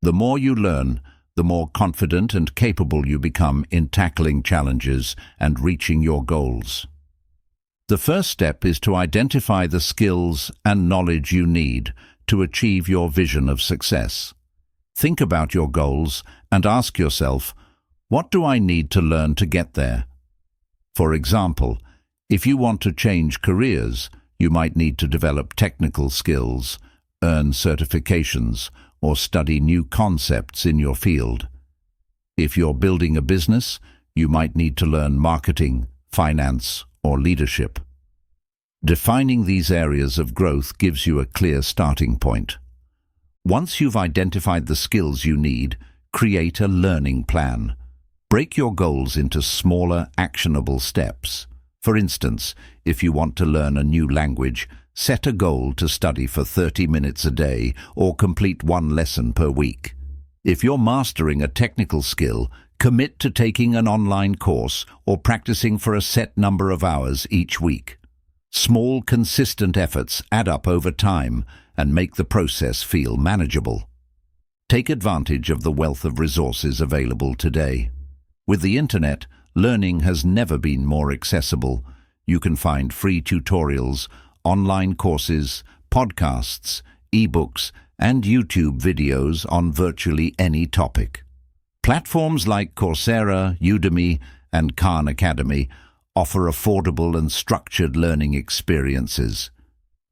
The more you learn, the more confident and capable you become in tackling challenges and reaching your goals. The first step is to identify the skills and knowledge you need to achieve your vision of success. Think about your goals and ask yourself, what do I need to learn to get there? For example, if you want to change careers, you might need to develop technical skills, earn certifications, or study new concepts in your field. If you're building a business, you might need to learn marketing, finance, or leadership. Defining these areas of growth gives you a clear starting point. Once you've identified the skills you need, create a learning plan. Break your goals into smaller, actionable steps. For instance, if you want to learn a new language, set a goal to study for 30 minutes a day or complete one lesson per week. If you're mastering a technical skill, commit to taking an online course or practicing for a set number of hours each week. Small, consistent efforts add up over time and make the process feel manageable. Take advantage of the wealth of resources available today. With the internet, learning has never been more accessible. You can find free tutorials, online courses, podcasts, ebooks, and YouTube videos on virtually any topic. Platforms like Coursera, Udemy, and Khan Academy offer affordable and structured learning experiences.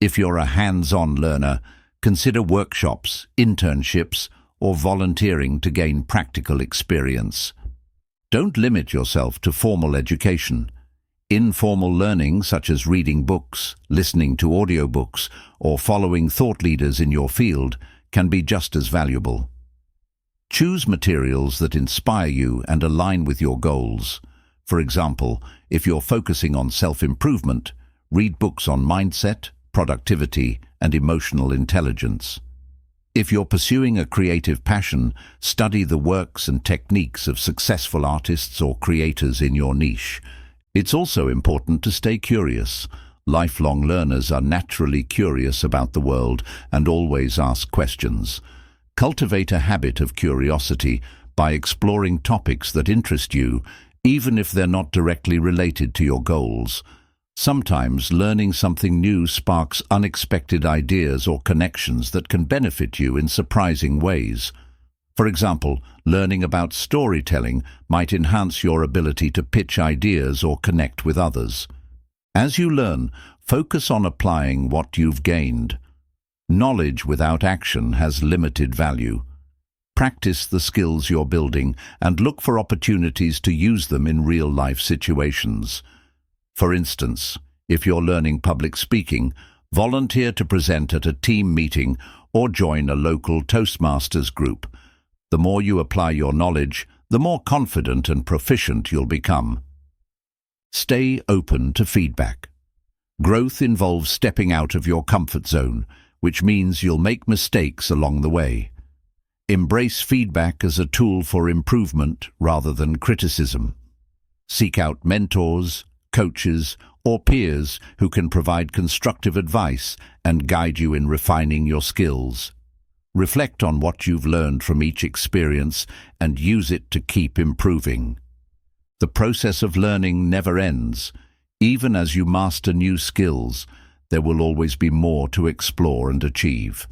If you're a hands-on learner, consider workshops, internships, or volunteering to gain practical experience. Don't limit yourself to formal education. Informal learning, such as reading books, listening to audiobooks, or following thought leaders in your field, can be just as valuable. Choose materials that inspire you and align with your goals. For example, if you're focusing on self-improvement, read books on mindset, productivity, and emotional intelligence. If you're pursuing a creative passion, study the works and techniques of successful artists or creators in your niche. It's also important to stay curious. Lifelong learners are naturally curious about the world and always ask questions. Cultivate a habit of curiosity by exploring topics that interest you, even if they're not directly related to your goals. Sometimes learning something new sparks unexpected ideas or connections that can benefit you in surprising ways. For example, learning about storytelling might enhance your ability to pitch ideas or connect with others. As you learn, focus on applying what you've gained. Knowledge without action has limited value. Practice the skills you're building and look for opportunities to use them in real-life situations. For instance, if you're learning public speaking, volunteer to present at a team meeting or join a local Toastmasters group. The more you apply your knowledge, the more confident and proficient you'll become. Stay open to feedback. Growth involves stepping out of your comfort zone, which means you'll make mistakes along the way. Embrace feedback as a tool for improvement rather than criticism. Seek out mentors, coaches, or peers who can provide constructive advice and guide you in refining your skills. Reflect on what you've learned from each experience and use it to keep improving. The process of learning never ends. Even as you master new skills, there will always be more to explore and achieve.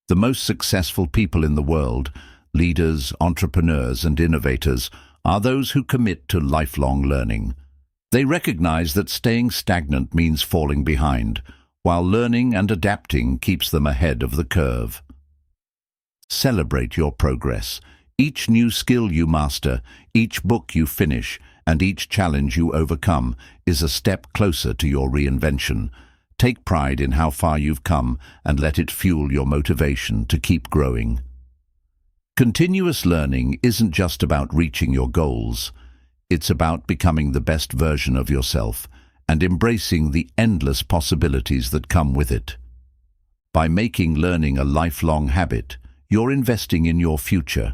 The most successful people in the world, leaders, entrepreneurs, and innovators, are those who commit to lifelong learning. They recognize that staying stagnant means falling behind, while learning and adapting keeps them ahead of the curve. Celebrate your progress. Each new skill you master, each book you finish, and each challenge you overcome is a step closer to your reinvention. Take pride in how far you've come and let it fuel your motivation to keep growing. Continuous learning isn't just about reaching your goals. It's about becoming the best version of yourself and embracing the endless possibilities that come with it. By making learning a lifelong habit, you're investing in your future.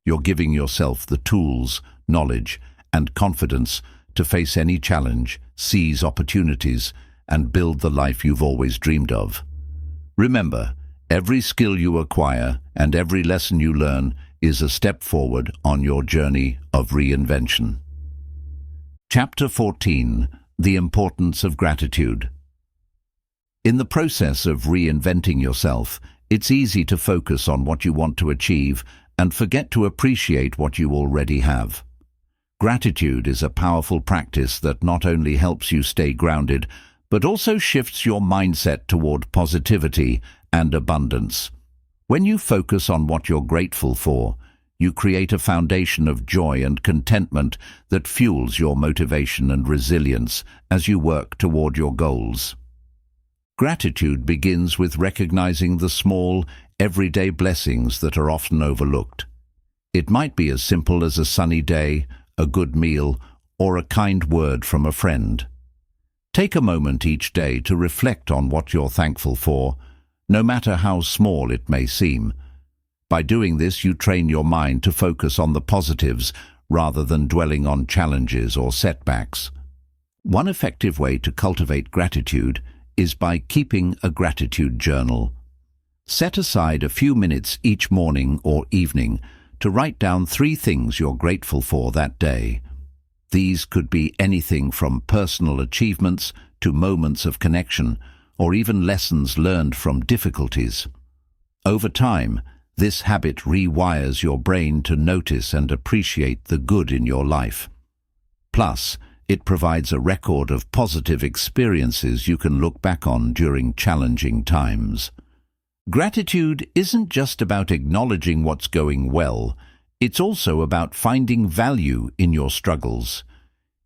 You're giving yourself the tools, knowledge, and confidence to face any challenge, seize opportunities, and build the life you've always dreamed of. Remember, every skill you acquire and every lesson you learn is a step forward on your journey of reinvention. Chapter 14: The Importance of Gratitude. In the process of reinventing yourself, it's easy to focus on what you want to achieve and forget to appreciate what you already have. Gratitude is a powerful practice that not only helps you stay grounded, but also shifts your mindset toward positivity and abundance. When you focus on what you're grateful for, you create a foundation of joy and contentment that fuels your motivation and resilience as you work toward your goals. Gratitude begins with recognizing the small, everyday blessings that are often overlooked. It might be as simple as a sunny day, a good meal, or a kind word from a friend. Take a moment each day to reflect on what you're thankful for, no matter how small it may seem. By doing this, you train your mind to focus on the positives rather than dwelling on challenges or setbacks. One effective way to cultivate gratitude is by keeping a gratitude journal. Set aside a few minutes each morning or evening to write down 3 things you're grateful for that day. These could be anything from personal achievements to moments of connection, or even lessons learned from difficulties. Over time, this habit rewires your brain to notice and appreciate the good in your life. Plus, it provides a record of positive experiences you can look back on during challenging times. Gratitude isn't just about acknowledging what's going well, it's also about finding value in your struggles.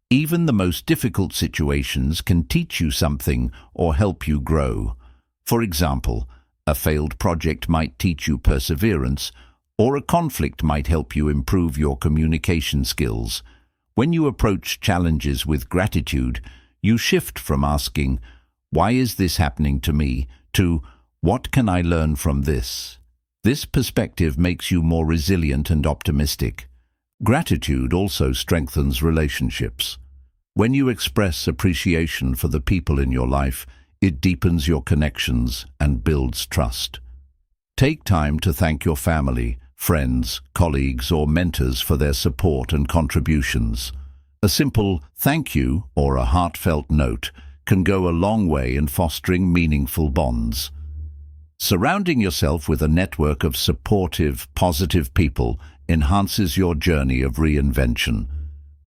Even the most difficult situations can teach you something or help you grow. For example, a failed project might teach you perseverance, or a conflict might help you improve your communication skills. When you approach challenges with gratitude, you shift from asking, "Why is this happening to me?" to "What can I learn from this?" This perspective makes you more resilient and optimistic. Gratitude also strengthens relationships. When you express appreciation for the people in your life, it deepens your connections and builds trust. Take time to thank your family, friends, colleagues, or mentors for their support and contributions. A simple thank you or a heartfelt note can go a long way in fostering meaningful bonds. Surrounding yourself with a network of supportive, positive people enhances your journey of reinvention.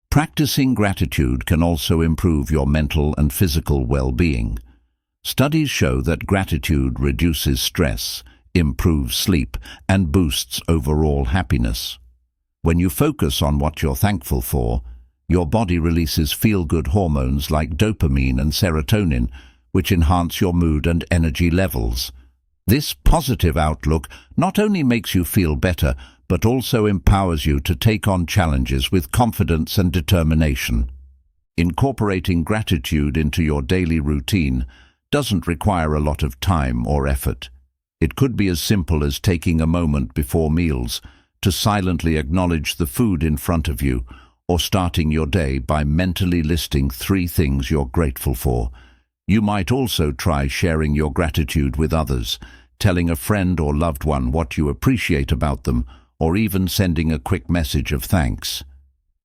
Practicing gratitude can also improve your mental and physical well-being. Studies show that gratitude reduces stress, improves sleep, and boosts overall happiness. When you focus on what you're thankful for, your body releases feel-good hormones like dopamine and serotonin, which enhance your mood and energy levels. This positive outlook not only makes you feel better, but also empowers you to take on challenges with confidence and determination. Incorporating gratitude into your daily routine doesn't require a lot of time or effort. It could be as simple as taking a moment before meals to silently acknowledge the food in front of you, or starting your day by mentally listing 3 things you're grateful for. You might also try sharing your gratitude with others, telling a friend or loved one what you appreciate about them, or even sending a quick message of thanks.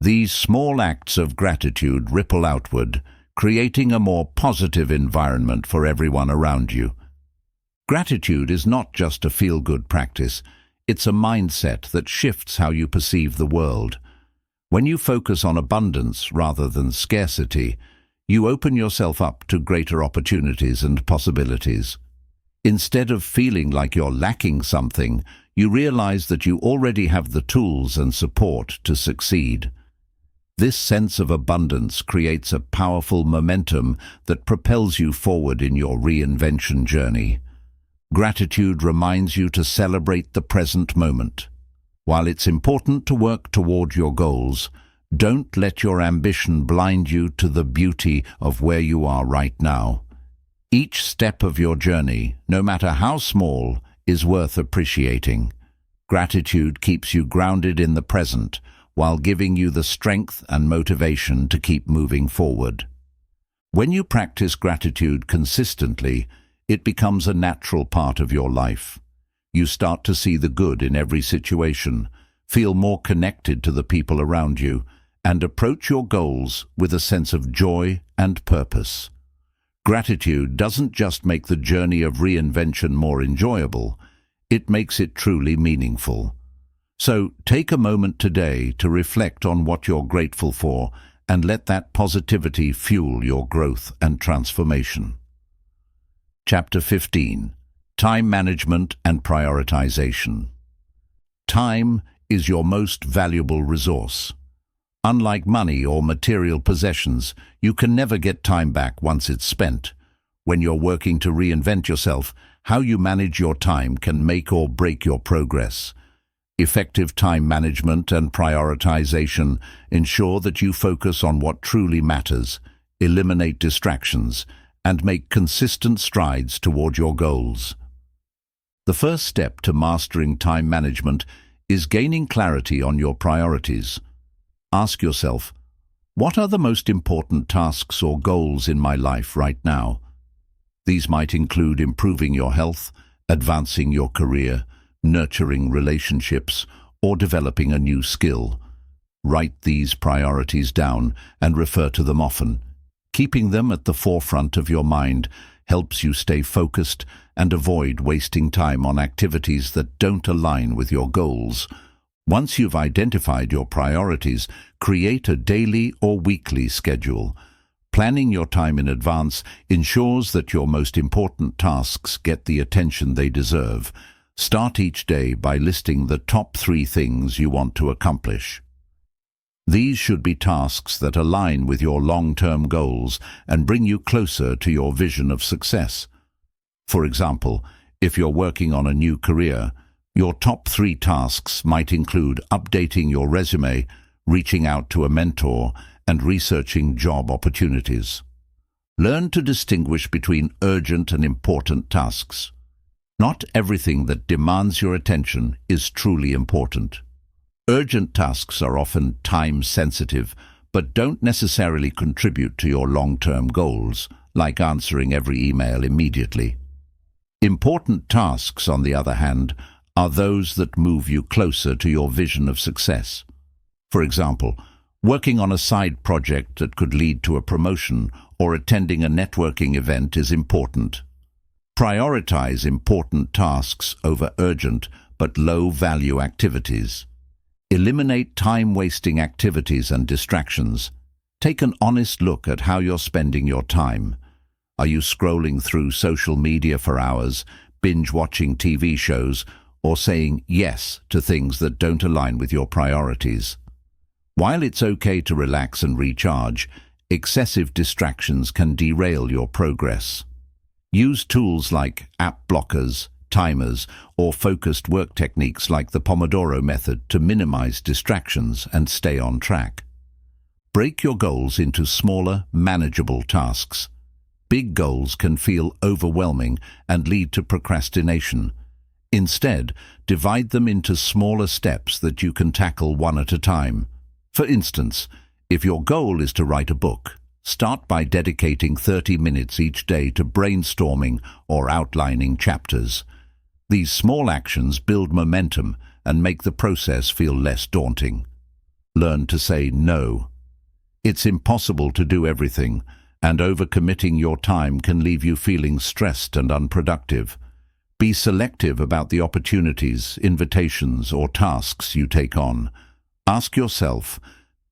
These small acts of gratitude ripple outward, creating a more positive environment for everyone around you. Gratitude is not just a feel-good practice, it's a mindset that shifts how you perceive the world. When you focus on abundance rather than scarcity, you open yourself up to greater opportunities and possibilities. Instead of feeling like you're lacking something, you realize that you already have the tools and support to succeed. This sense of abundance creates a powerful momentum that propels you forward in your reinvention journey. Gratitude reminds you to celebrate the present moment. While it's important to work toward your goals, Don't let your ambition blind you to the beauty of where you are right now. Each step of your journey, no matter how small, is worth appreciating. Gratitude keeps you grounded in the present, while giving you the strength and motivation to keep moving forward. When you practice gratitude consistently, it becomes a natural part of your life. You start to see the good in every situation, feel more connected to the people around you, and approach your goals with a sense of joy and purpose. Gratitude doesn't just make the journey of reinvention more enjoyable, it makes it truly meaningful. So take a moment today to reflect on what you're grateful for and let that positivity fuel your growth and transformation. Chapter 15. Time Management and Prioritization. Time is your most valuable resource. Unlike money or material possessions, you can never get time back once it's spent. When you're working to reinvent yourself, how you manage your time can make or break your progress. Effective time management and prioritization ensure that you focus on what truly matters, eliminate distractions, and make consistent strides toward your goals. The first step to mastering time management is gaining clarity on your priorities. Ask yourself, what are the most important tasks or goals in my life right now? These might include improving your health, advancing your career, nurturing relationships, or developing a new skill. Write these priorities down and refer to them often. Keeping them at the forefront of your mind helps you stay focused and avoid wasting time on activities that don't align with your goals. Once you've identified your priorities, create a daily or weekly schedule. Planning your time in advance ensures that your most important tasks get the attention they deserve. Start each day by listing the top 3 things you want to accomplish. These should be tasks that align with your long-term goals and bring you closer to your vision of success. For example, if you're working on a new career, your top 3 tasks might include updating your resume, reaching out to a mentor, and researching job opportunities. Learn to distinguish between urgent and important tasks. Not everything that demands your attention is truly important. Urgent tasks are often time-sensitive, but don't necessarily contribute to your long-term goals, like answering every email immediately. Important tasks, on the other hand, are those that move you closer to your vision of success. For example, working on a side project that could lead to a promotion or attending a networking event is important. Prioritize important tasks over urgent but low-value activities. Eliminate time-wasting activities and distractions. Take an honest look at how you're spending your time. Are you scrolling through social media for hours, binge-watching TV shows, or saying yes to things that don't align with your priorities? While it's okay to relax and recharge, excessive distractions can derail your progress. Use tools like app blockers, timers, or focused work techniques like the Pomodoro method to minimize distractions and stay on track. Break your goals into smaller, manageable tasks. Big goals can feel overwhelming and lead to procrastination. Instead, divide them into smaller steps that you can tackle one at a time. For instance, if your goal is to write a book, start by dedicating 30 minutes each day to brainstorming or outlining chapters. These small actions build momentum and make the process feel less daunting. Learn to say no. It's impossible to do everything, and overcommitting your time can leave you feeling stressed and unproductive. Be selective about the opportunities, invitations, or tasks you take on. Ask yourself,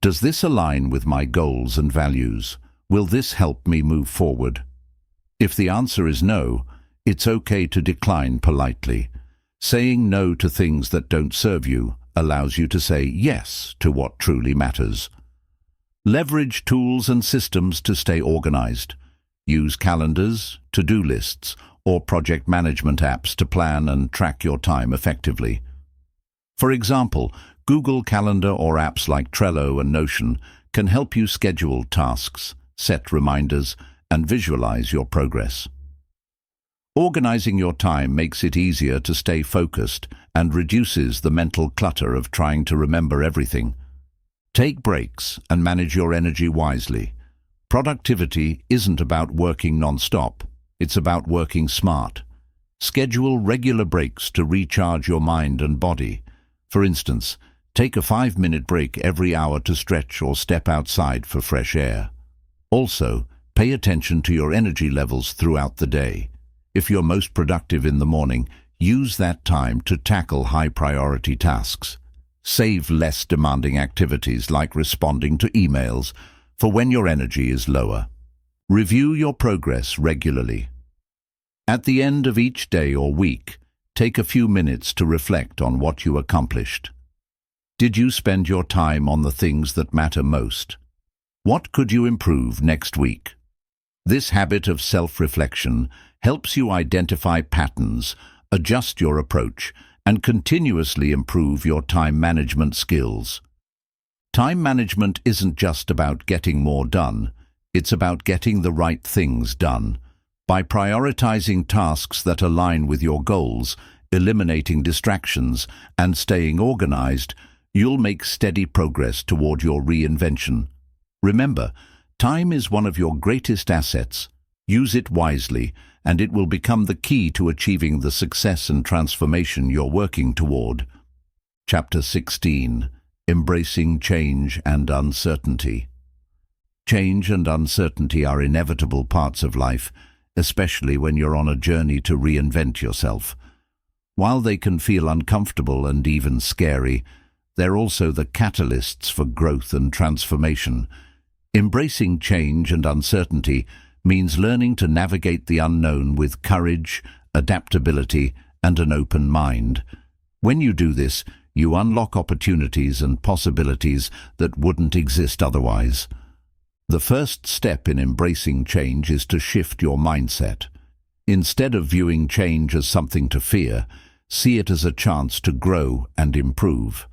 does this align with my goals and values? Will this help me move forward? If the answer is no, it's okay to decline politely. Saying no to things that don't serve you allows you to say yes to what truly matters. Leverage tools and systems to stay organized. Use calendars, to-do lists, or project management apps to plan and track your time effectively. For example, Google Calendar or apps like Trello and Notion can help you schedule tasks, set reminders, and visualize your progress. Organizing your time makes it easier to stay focused and reduces the mental clutter of trying to remember everything. Take breaks and manage your energy wisely. Productivity isn't about working non-stop, it's about working smart. Schedule regular breaks to recharge your mind and body. For instance, take a 5-minute break every hour to stretch or step outside for fresh air. Also, pay attention to your energy levels throughout the day. If you're most productive in the morning, use that time to tackle high-priority tasks. Save less demanding activities like responding to emails for when your energy is lower. Review your progress regularly. At the end of each day or week, take a few minutes to reflect on what you accomplished. Did you spend your time on the things that matter most? What could you improve next week? This habit of self-reflection helps you identify patterns, adjust your approach, and continuously improve your time management skills. Time management isn't just about getting more done, it's about getting the right things done. By prioritizing tasks that align with your goals, eliminating distractions, and staying organized, you'll make steady progress toward your reinvention. Remember, time is one of your greatest assets. Use it wisely, and it will become the key to achieving the success and transformation you're working toward. Chapter 16. Embracing Change and Uncertainty. Change and uncertainty are inevitable parts of life, especially when you're on a journey to reinvent yourself. While they can feel uncomfortable and even scary, they're also the catalysts for growth and transformation. Embracing change and uncertainty means learning to navigate the unknown with courage, adaptability, and an open mind. When you do this, you unlock opportunities and possibilities that wouldn't exist otherwise. The first step in embracing change is to shift your mindset. Instead of viewing change as something to fear, see it as a chance to grow and improve.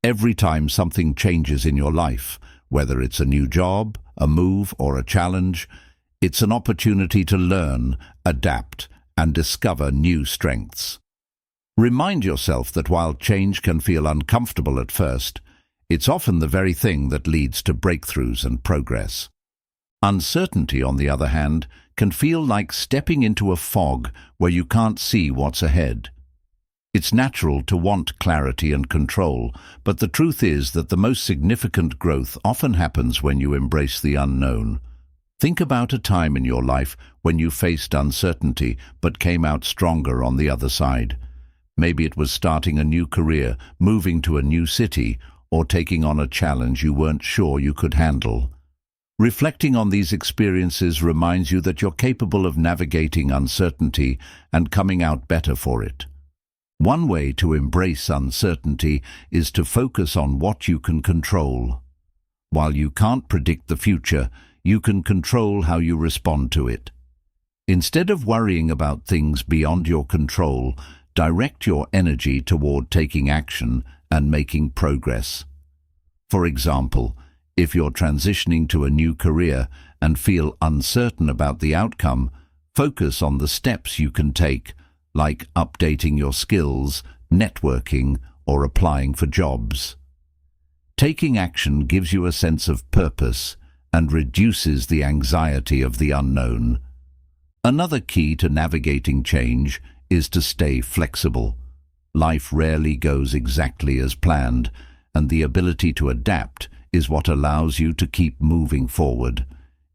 Every time something changes in your life, whether it's a new job, a move, or a challenge, it's an opportunity to learn, adapt, and discover new strengths. Remind yourself that while change can feel uncomfortable at first, it's often the very thing that leads to breakthroughs and progress. Uncertainty, on the other hand, can feel like stepping into a fog where you can't see what's ahead. It's natural to want clarity and control, but the truth is that the most significant growth often happens when you embrace the unknown. Think about a time in your life when you faced uncertainty but came out stronger on the other side. Maybe it was starting a new career, moving to a new city, or taking on a challenge you weren't sure you could handle. Reflecting on these experiences reminds you that you're capable of navigating uncertainty and coming out better for it. One way to embrace uncertainty is to focus on what you can control. While you can't predict the future, you can control how you respond to it. Instead of worrying about things beyond your control, direct your energy toward taking action and making progress. For example, if you're transitioning to a new career and feel uncertain about the outcome, focus on the steps you can take, like updating your skills, networking, or applying for jobs. Taking action gives you a sense of purpose and reduces the anxiety of the unknown. Another key to navigating change is to stay flexible. Life rarely goes exactly as planned, and the ability to adapt is what allows you to keep moving forward.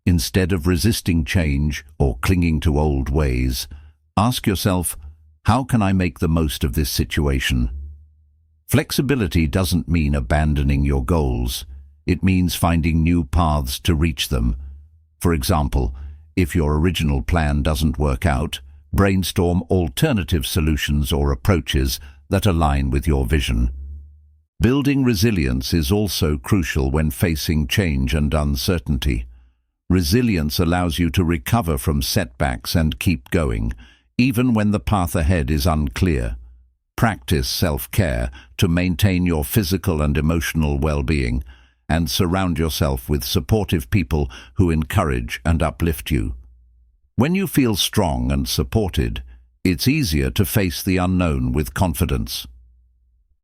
Instead of resisting change or clinging to old ways, ask yourself, how can I make the most of this situation? Flexibility doesn't mean abandoning your goals. It means finding new paths to reach them. For example, if your original plan doesn't work out, brainstorm alternative solutions or approaches that align with your vision. Building resilience is also crucial when facing change and uncertainty. Resilience allows you to recover from setbacks and keep going, even when the path ahead is unclear. Practice self-care to maintain your physical and emotional well-being, and surround yourself with supportive people who encourage and uplift you. When you feel strong and supported, it's easier to face the unknown with confidence.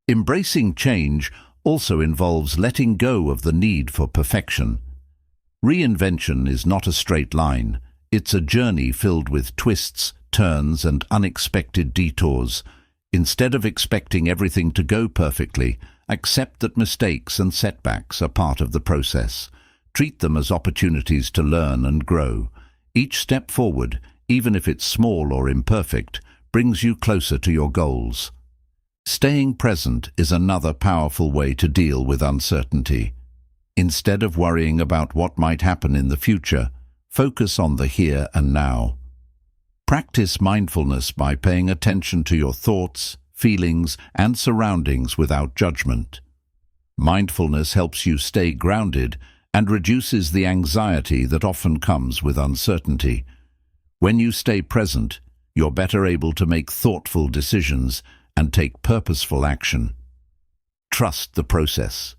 Embracing change also involves letting go of the need for perfection. Reinvention is not a straight line. It's a journey filled with twists, turns, and unexpected detours. Instead of expecting everything to go perfectly, accept that mistakes and setbacks are part of the process. Treat them as opportunities to learn and grow. Each step forward, even if it's small or imperfect, brings you closer to your goals. Staying present is another powerful way to deal with uncertainty. Instead of worrying about what might happen in the future, focus on the here and now. Practice mindfulness by paying attention to your thoughts, feelings, and surroundings without judgment. Mindfulness helps you stay grounded and reduces the anxiety that often comes with uncertainty. When you stay present, you're better able to make thoughtful decisions and take purposeful action. Trust the process.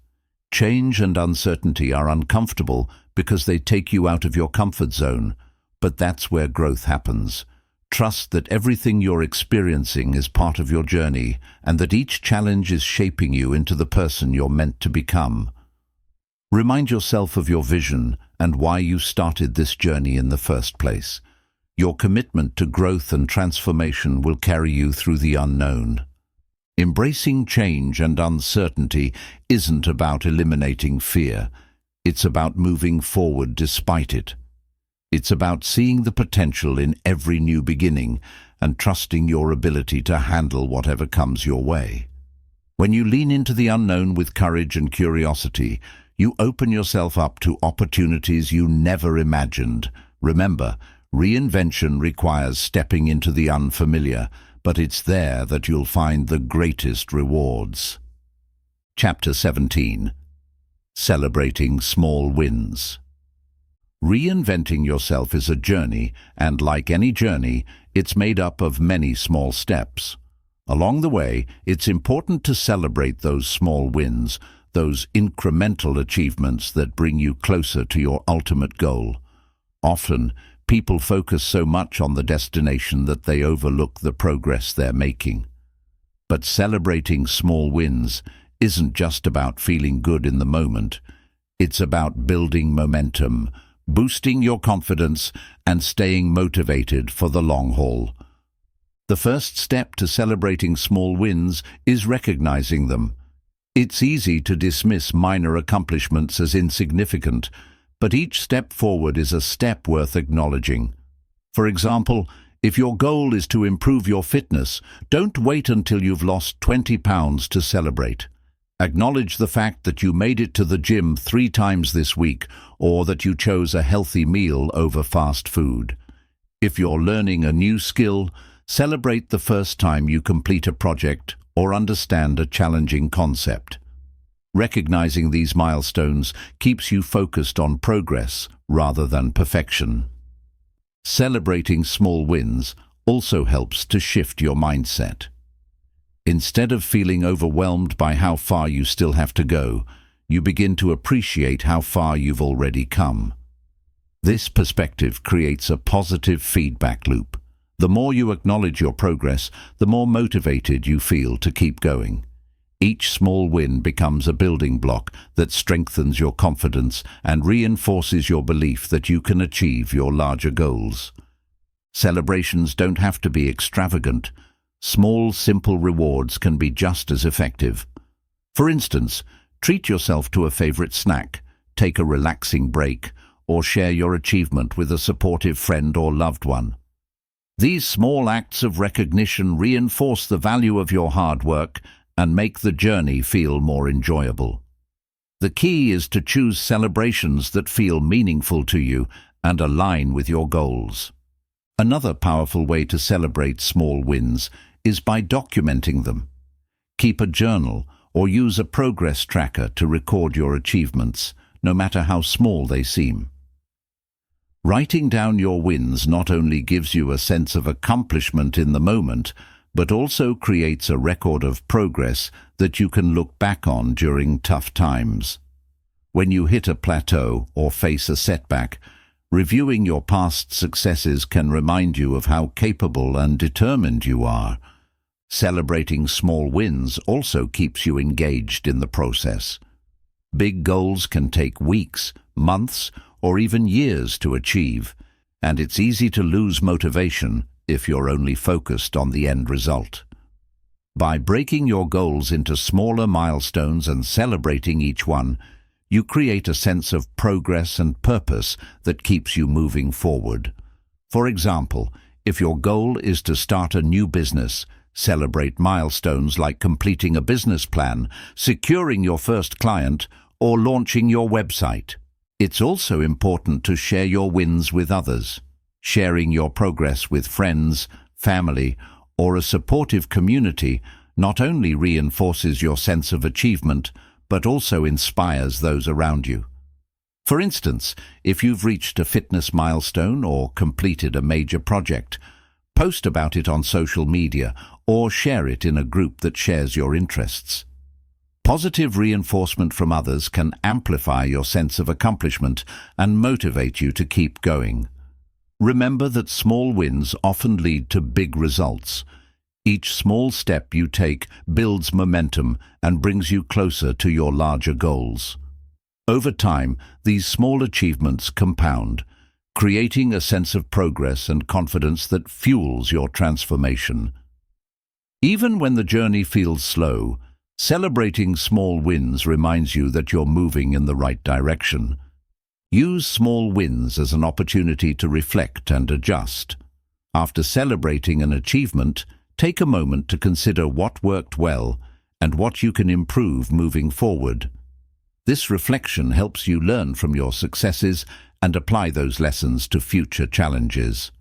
Change and uncertainty are uncomfortable because they take you out of your comfort zone, but that's where growth happens. Trust that everything you're experiencing is part of your journey and that each challenge is shaping you into the person you're meant to become. Remind yourself of your vision and why you started this journey in the first place. Your commitment to growth and transformation will carry you through the unknown. Embracing change and uncertainty isn't about eliminating fear. It's about moving forward despite it. It's about seeing the potential in every new beginning and trusting your ability to handle whatever comes your way. When you lean into the unknown with courage and curiosity, you open yourself up to opportunities you never imagined. Remember, reinvention requires stepping into the unfamiliar, but it's there that you'll find the greatest rewards. Chapter 17. Celebrating Small Wins. Reinventing yourself is a journey, and like any journey, it's made up of many small steps. Along the way, it's important to celebrate those small wins, those incremental achievements that bring you closer to your ultimate goal. Often, people focus so much on the destination that they overlook the progress they're making. But celebrating small wins isn't just about feeling good in the moment. It's about building momentum, boosting your confidence, and staying motivated for the long haul. The first step to celebrating small wins is recognizing them. It's easy to dismiss minor accomplishments as insignificant, but each step forward is a step worth acknowledging. For example, if your goal is to improve your fitness, don't wait until you've lost 20 pounds to celebrate. Acknowledge the fact that you made it to the gym 3 times this week, or that you chose a healthy meal over fast food. If you're learning a new skill, celebrate the first time you complete a project or understand a challenging concept. Recognizing these milestones keeps you focused on progress rather than perfection. Celebrating small wins also helps to shift your mindset. Instead of feeling overwhelmed by how far you still have to go, you begin to appreciate how far you've already come. This perspective creates a positive feedback loop. The more you acknowledge your progress, the more motivated you feel to keep going. Each small win becomes a building block that strengthens your confidence and reinforces your belief that you can achieve your larger goals. Celebrations don't have to be extravagant. Small, simple rewards can be just as effective. For instance, treat yourself to a favorite snack, take a relaxing break, or share your achievement with a supportive friend or loved one. These small acts of recognition reinforce the value of your hard work and make the journey feel more enjoyable. The key is to choose celebrations that feel meaningful to you and align with your goals. Another powerful way to celebrate small wins is by documenting them. Keep a journal or use a progress tracker to record your achievements, no matter how small they seem. Writing down your wins not only gives you a sense of accomplishment in the moment, but also creates a record of progress that you can look back on during tough times. When you hit a plateau or face a setback, reviewing your past successes can remind you of how capable and determined you are. Celebrating small wins also keeps you engaged in the process. Big goals can take weeks, months, or even years to achieve, and it's easy to lose motivation if you're only focused on the end result. By breaking your goals into smaller milestones and celebrating each one, you create a sense of progress and purpose that keeps you moving forward. For example, if your goal is to start a new business, celebrate milestones like completing a business plan, securing your first client, or launching your website. It's also important to share your wins with others. Sharing your progress with friends, family, or a supportive community not only reinforces your sense of achievement, but also inspires those around you. For instance, if you've reached a fitness milestone or completed a major project, post about it on social media or share it in a group that shares your interests. Positive reinforcement from others can amplify your sense of accomplishment and motivate you to keep going. Remember that small wins often lead to big results. Each small step you take builds momentum and brings you closer to your larger goals. Over time, these small achievements compound, creating a sense of progress and confidence that fuels your transformation. Even when the journey feels slow, celebrating small wins reminds you that you're moving in the right direction. Use small wins as an opportunity to reflect and adjust. After celebrating an achievement, take a moment to consider what worked well and what you can improve moving forward. This reflection helps you learn from your successes and apply those lessons to future challenges.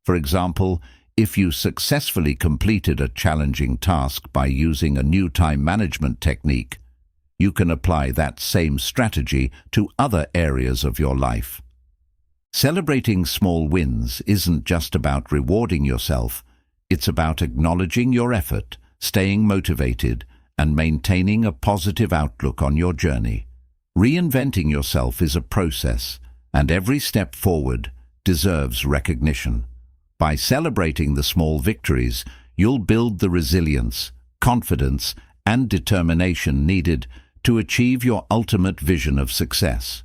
For example, if you successfully completed a challenging task by using a new time management technique, you can apply that same strategy to other areas of your life. Celebrating small wins isn't just about rewarding yourself. It's about acknowledging your effort, staying motivated, and maintaining a positive outlook on your journey. Reinventing yourself is a process, and every step forward deserves recognition. By celebrating the small victories, you'll build the resilience, confidence, and determination needed to achieve your ultimate vision of success.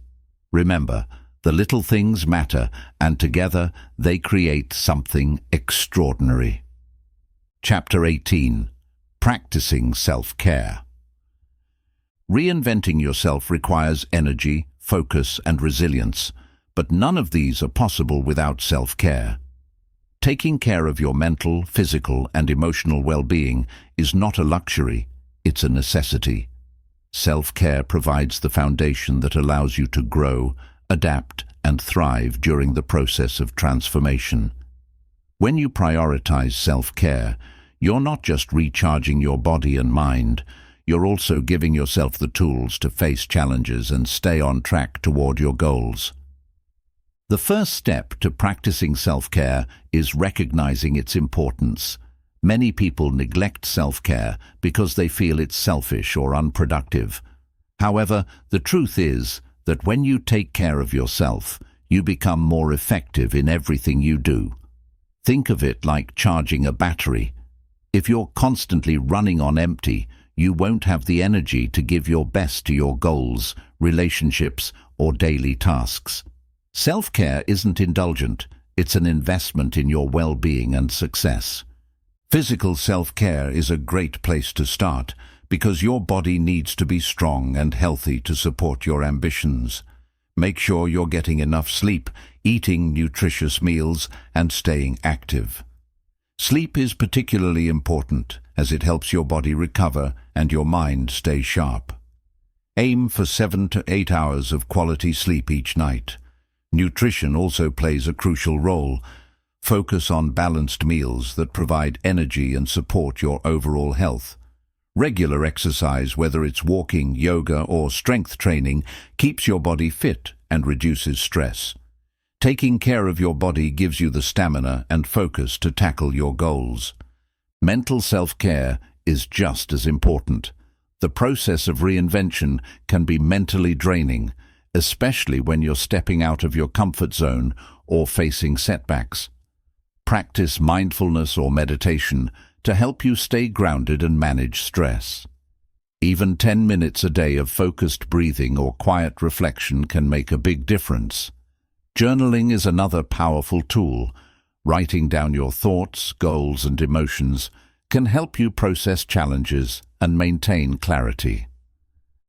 Remember, the little things matter, and together they create something extraordinary. Chapter 18. Practicing Self-Care. Reinventing yourself requires energy, focus, and resilience, but none of these are possible without self-care. Taking care of your mental, physical, and emotional well-being is not a luxury, it's a necessity. Self-care provides the foundation that allows you to grow, adapt, and thrive during the process of transformation. When you prioritize self-care, you're not just recharging your body and mind, you're also giving yourself the tools to face challenges and stay on track toward your goals. The first step to practicing self-care is recognizing its importance. Many people neglect self-care because they feel it's selfish or unproductive. However, the truth is that when you take care of yourself, you become more effective in everything you do. Think of it like charging a battery. If you're constantly running on empty, you won't have the energy to give your best to your goals, relationships, or daily tasks. Self-care isn't indulgent, it's an investment in your well-being and success. Physical self-care is a great place to start because your body needs to be strong and healthy to support your ambitions. Make sure you're getting enough sleep, eating nutritious meals, and staying active. Sleep is particularly important as it helps your body recover and your mind stay sharp. Aim for 7 to 8 hours of quality sleep each night. Nutrition also plays a crucial role. Focus on balanced meals that provide energy and support your overall health. Regular exercise, whether it's walking, yoga, or strength training, keeps your body fit and reduces stress. Taking care of your body gives you the stamina and focus to tackle your goals. Mental self-care is just as important. The process of reinvention can be mentally draining, especially when you're stepping out of your comfort zone or facing setbacks. Practice mindfulness or meditation to help you stay grounded and manage stress. Even 10 minutes a day of focused breathing or quiet reflection can make a big difference. Journaling is another powerful tool. Writing down your thoughts, goals, and emotions can help you process challenges and maintain clarity.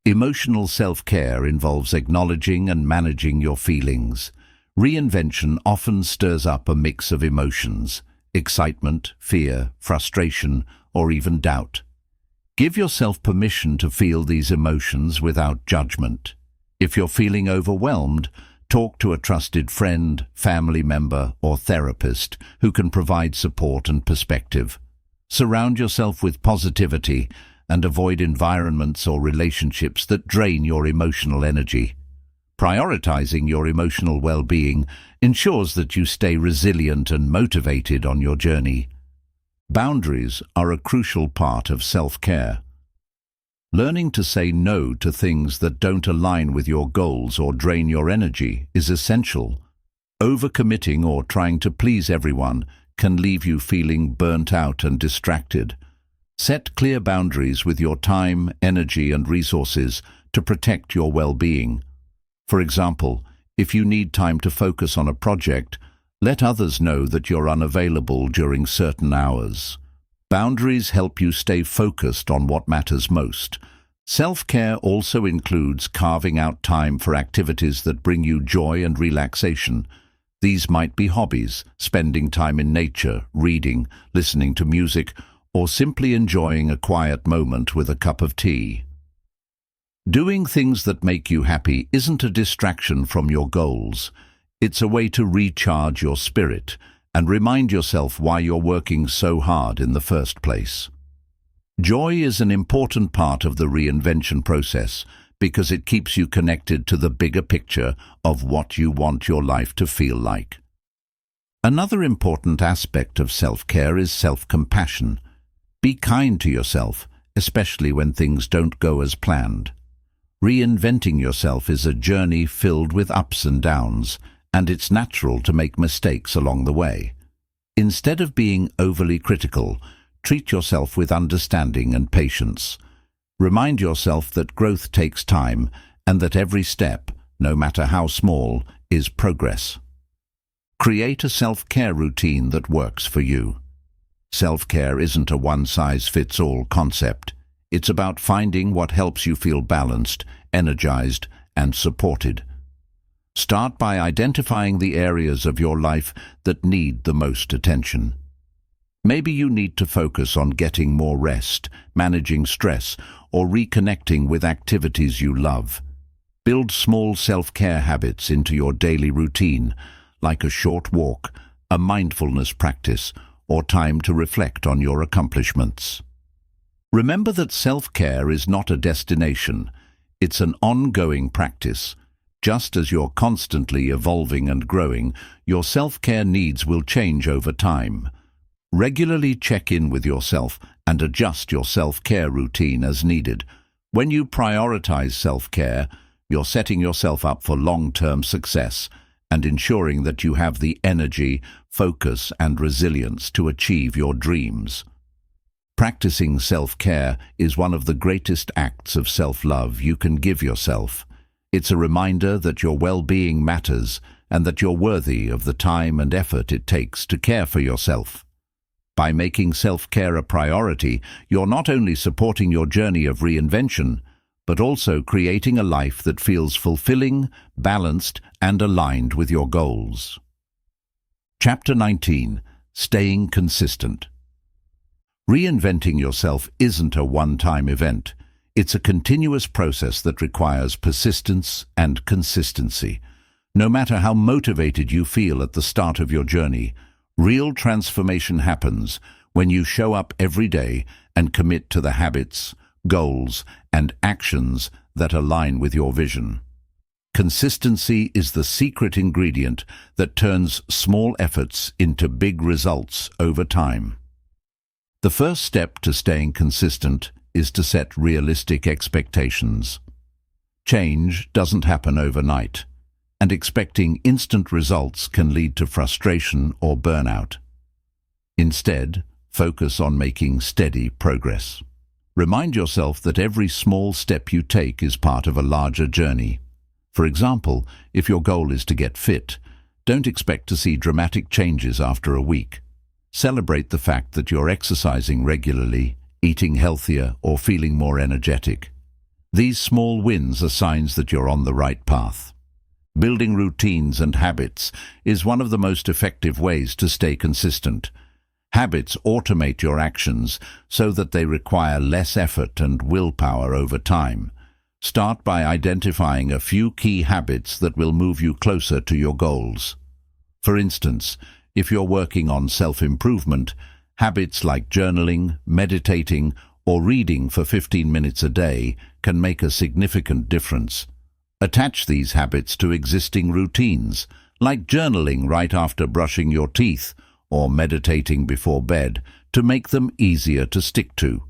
Emotional self-care involves acknowledging and managing your feelings. Reinvention often stirs up a mix of emotions: excitement, fear, frustration, or even doubt. Give yourself permission to feel these emotions without judgment. If you're feeling overwhelmed, talk to a trusted friend, family member, or therapist who can provide support and perspective. Surround yourself with positivity and avoid environments or relationships that drain your emotional energy. Prioritizing your emotional well-being ensures that you stay resilient and motivated on your journey. Boundaries are a crucial part of self-care. Learning to say no to things that don't align with your goals or drain your energy is essential. Overcommitting or trying to please everyone can leave you feeling burnt out and distracted. Set clear boundaries with your time, energy, and resources to protect your well-being. For example, if you need time to focus on a project, let others know that you're unavailable during certain hours. Boundaries help you stay focused on what matters most. Self-care also includes carving out time for activities that bring you joy and relaxation. These might be hobbies, spending time in nature, reading, listening to music, or simply enjoying a quiet moment with a cup of tea. Doing things that make you happy isn't a distraction from your goals. It's a way to recharge your spirit and remind yourself why you're working so hard in the first place. Joy is an important part of the reinvention process because it keeps you connected to the bigger picture of what you want your life to feel like. Another important aspect of self-care is self-compassion. Be kind to yourself, especially when things don't go as planned. Reinventing yourself is a journey filled with ups and downs, and it's natural to make mistakes along the way. Instead of being overly critical, treat yourself with understanding and patience. Remind yourself that growth takes time and that every step, no matter how small, is progress. Create a self-care routine that works for you. Self-care isn't a one-size-fits-all concept. It's about finding what helps you feel balanced, energized, and supported. Start by identifying the areas of your life that need the most attention. Maybe you need to focus on getting more rest, managing stress, or reconnecting with activities you love. Build small self-care habits into your daily routine, like a short walk, a mindfulness practice, or time to reflect on your accomplishments. Remember that self-care is not a destination. It's an ongoing practice. Just as you're constantly evolving and growing, your self-care needs will change over time. Regularly check in with yourself and adjust your self-care routine as needed. When you prioritize self-care, you're setting yourself up for long-term success and ensuring that you have the energy, focus, and resilience to achieve your dreams. Practicing self-care is one of the greatest acts of self-love you can give yourself. It's a reminder that your well-being matters and that you're worthy of the time and effort it takes to care for yourself. By making self-care a priority, you're not only supporting your journey of reinvention, but also creating a life that feels fulfilling, balanced, and aligned with your goals. Chapter 19. Staying Consistent. Reinventing yourself isn't a one-time event. It's a continuous process that requires persistence and consistency. No matter how motivated you feel at the start of your journey, real transformation happens when you show up every day and commit to the habits, goals, and actions that align with your vision. Consistency is the secret ingredient that turns small efforts into big results over time. The first step to staying consistent is to set realistic expectations. Change doesn't happen overnight, and expecting instant results can lead to frustration or burnout. Instead, focus on making steady progress. Remind yourself that every small step you take is part of a larger journey. For example, if your goal is to get fit, don't expect to see dramatic changes after a week. Celebrate the fact that you're exercising regularly, eating healthier, or feeling more energetic. These small wins are signs that you're on the right path. Building routines and habits is one of the most effective ways to stay consistent. Habits automate your actions so that they require less effort and willpower over time. Start by identifying a few key habits that will move you closer to your goals. For instance, if you're working on self-improvement, habits like journaling, meditating, or reading for 15 minutes a day can make a significant difference. Attach these habits to existing routines, like journaling right after brushing your teeth or meditating before bed, to make them easier to stick to.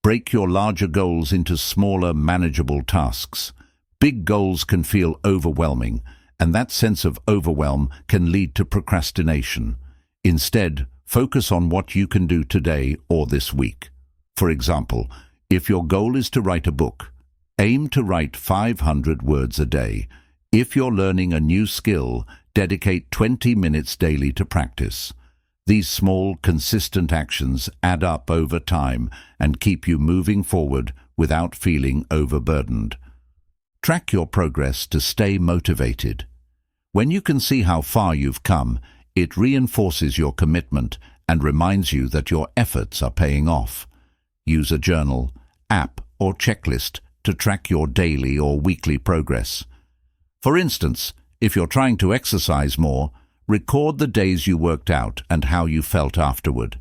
Break your larger goals into smaller, manageable tasks. Big goals can feel overwhelming, and that sense of overwhelm can lead to procrastination. Instead, focus on what you can do today or this week. For example, if your goal is to write a book, aim to write 500 words a day. If you're learning a new skill, dedicate 20 minutes daily to practice. These small, consistent actions add up over time and keep you moving forward without feeling overburdened. Track your progress to stay motivated. When you can see how far you've come, it reinforces your commitment and reminds you that your efforts are paying off. Use a journal, app, or checklist to track your daily or weekly progress. For instance, if you're trying to exercise more, record the days you worked out and how you felt afterward.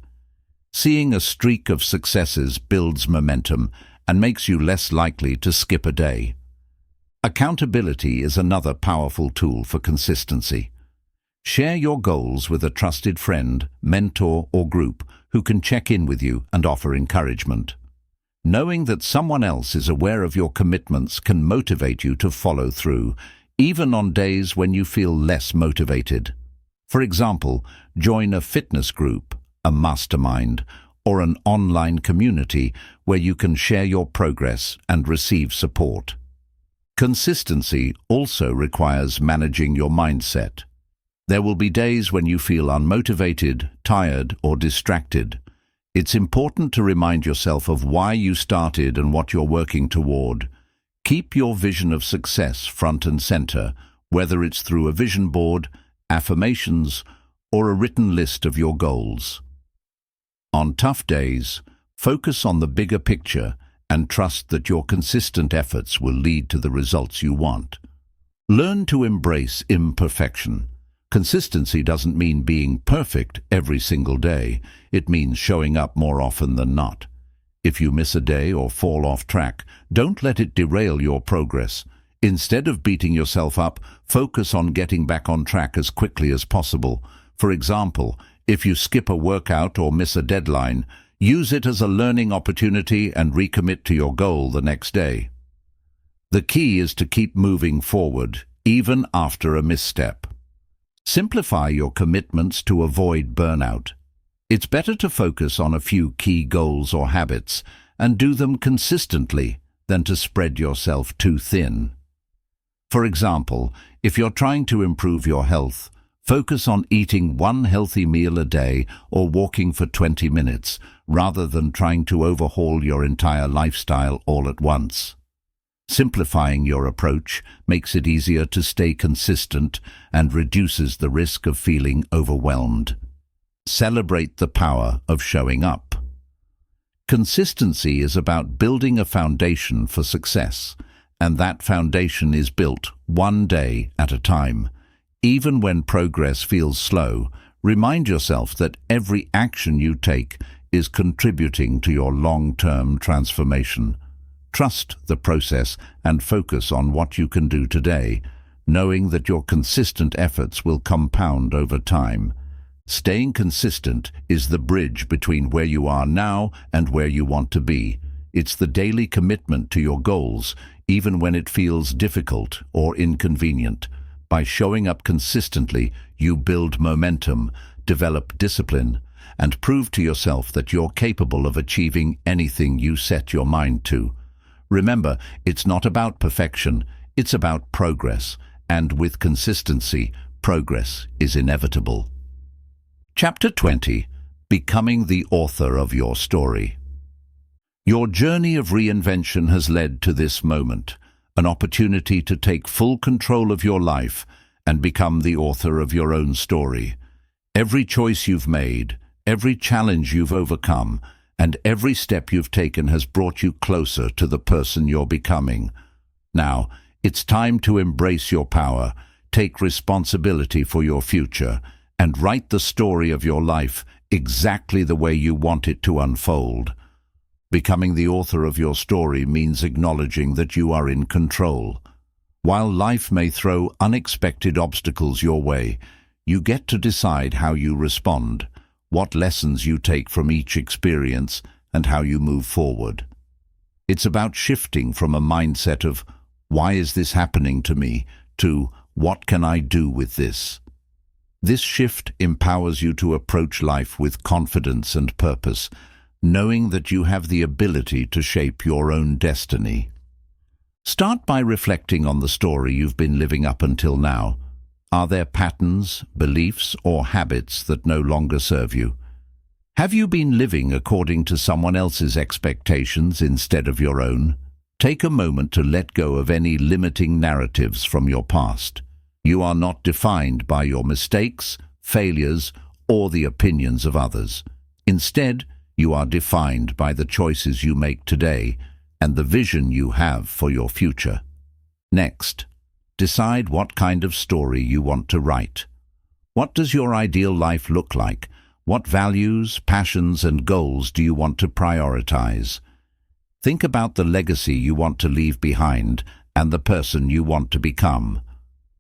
Seeing a streak of successes builds momentum and makes you less likely to skip a day. Accountability is another powerful tool for consistency. Share your goals with a trusted friend, mentor, or group who can check in with you and offer encouragement. Knowing that someone else is aware of your commitments can motivate you to follow through, even on days when you feel less motivated. For example, join a fitness group, a mastermind, or an online community where you can share your progress and receive support. Consistency also requires managing your mindset. There will be days when you feel unmotivated, tired, or distracted. It's important to remind yourself of why you started and what you're working toward. Keep your vision of success front and center, whether it's through a vision board, affirmations, or a written list of your goals. On tough days, focus on the bigger picture and trust that your consistent efforts will lead to the results you want. Learn to embrace imperfection. Consistency doesn't mean being perfect every single day. It means showing up more often than not. If you miss a day or fall off track, don't let it derail your progress. Instead of beating yourself up, focus on getting back on track as quickly as possible. For example, if you skip a workout or miss a deadline, use it as a learning opportunity and recommit to your goal the next day. The key is to keep moving forward, even after a misstep. Simplify your commitments to avoid burnout. It's better to focus on a few key goals or habits and do them consistently than to spread yourself too thin. For example, if you're trying to improve your health, focus on eating one healthy meal a day or walking for 20 minutes, rather than trying to overhaul your entire lifestyle all at once. Simplifying your approach makes it easier to stay consistent and reduces the risk of feeling overwhelmed. Celebrate the power of showing up. Consistency is about building a foundation for success, and that foundation is built one day at a time. Even when progress feels slow, remind yourself that every action you take is contributing to your long-term transformation. Trust the process and focus on what you can do today, knowing that your consistent efforts will compound over time. Staying consistent is the bridge between where you are now and where you want to be. It's the daily commitment to your goals, even when it feels difficult or inconvenient. By showing up consistently, you build momentum, develop discipline, and prove to yourself that you're capable of achieving anything you set your mind to. Remember, it's not about perfection, it's about progress, and with consistency, progress is inevitable. Chapter 20. Becoming the author of your story. Your journey of reinvention has led to this moment, an opportunity to take full control of your life and become the author of your own story. Every choice you've made, every challenge you've overcome, and every step you've taken has brought you closer to the person you're becoming. Now, it's time to embrace your power, take responsibility for your future, and write the story of your life exactly the way you want it to unfold. Becoming the author of your story means acknowledging that you are in control. While life may throw unexpected obstacles your way, you get to decide how you respond, what lessons you take from each experience, and how you move forward. It's about shifting from a mindset of, "Why is this happening to me?" to, "What can I do with this?" This shift empowers you to approach life with confidence and purpose, knowing that you have the ability to shape your own destiny. Start by reflecting on the story you've been living up until now. Are there patterns, beliefs, or habits that no longer serve you? Have you been living according to someone else's expectations instead of your own? Take a moment to let go of any limiting narratives from your past. You are not defined by your mistakes, failures, or the opinions of others. Instead, you are defined by the choices you make today and the vision you have for your future. Next, decide what kind of story you want to write. What does your ideal life look like? What values, passions, and goals do you want to prioritize? Think about the legacy you want to leave behind and the person you want to become.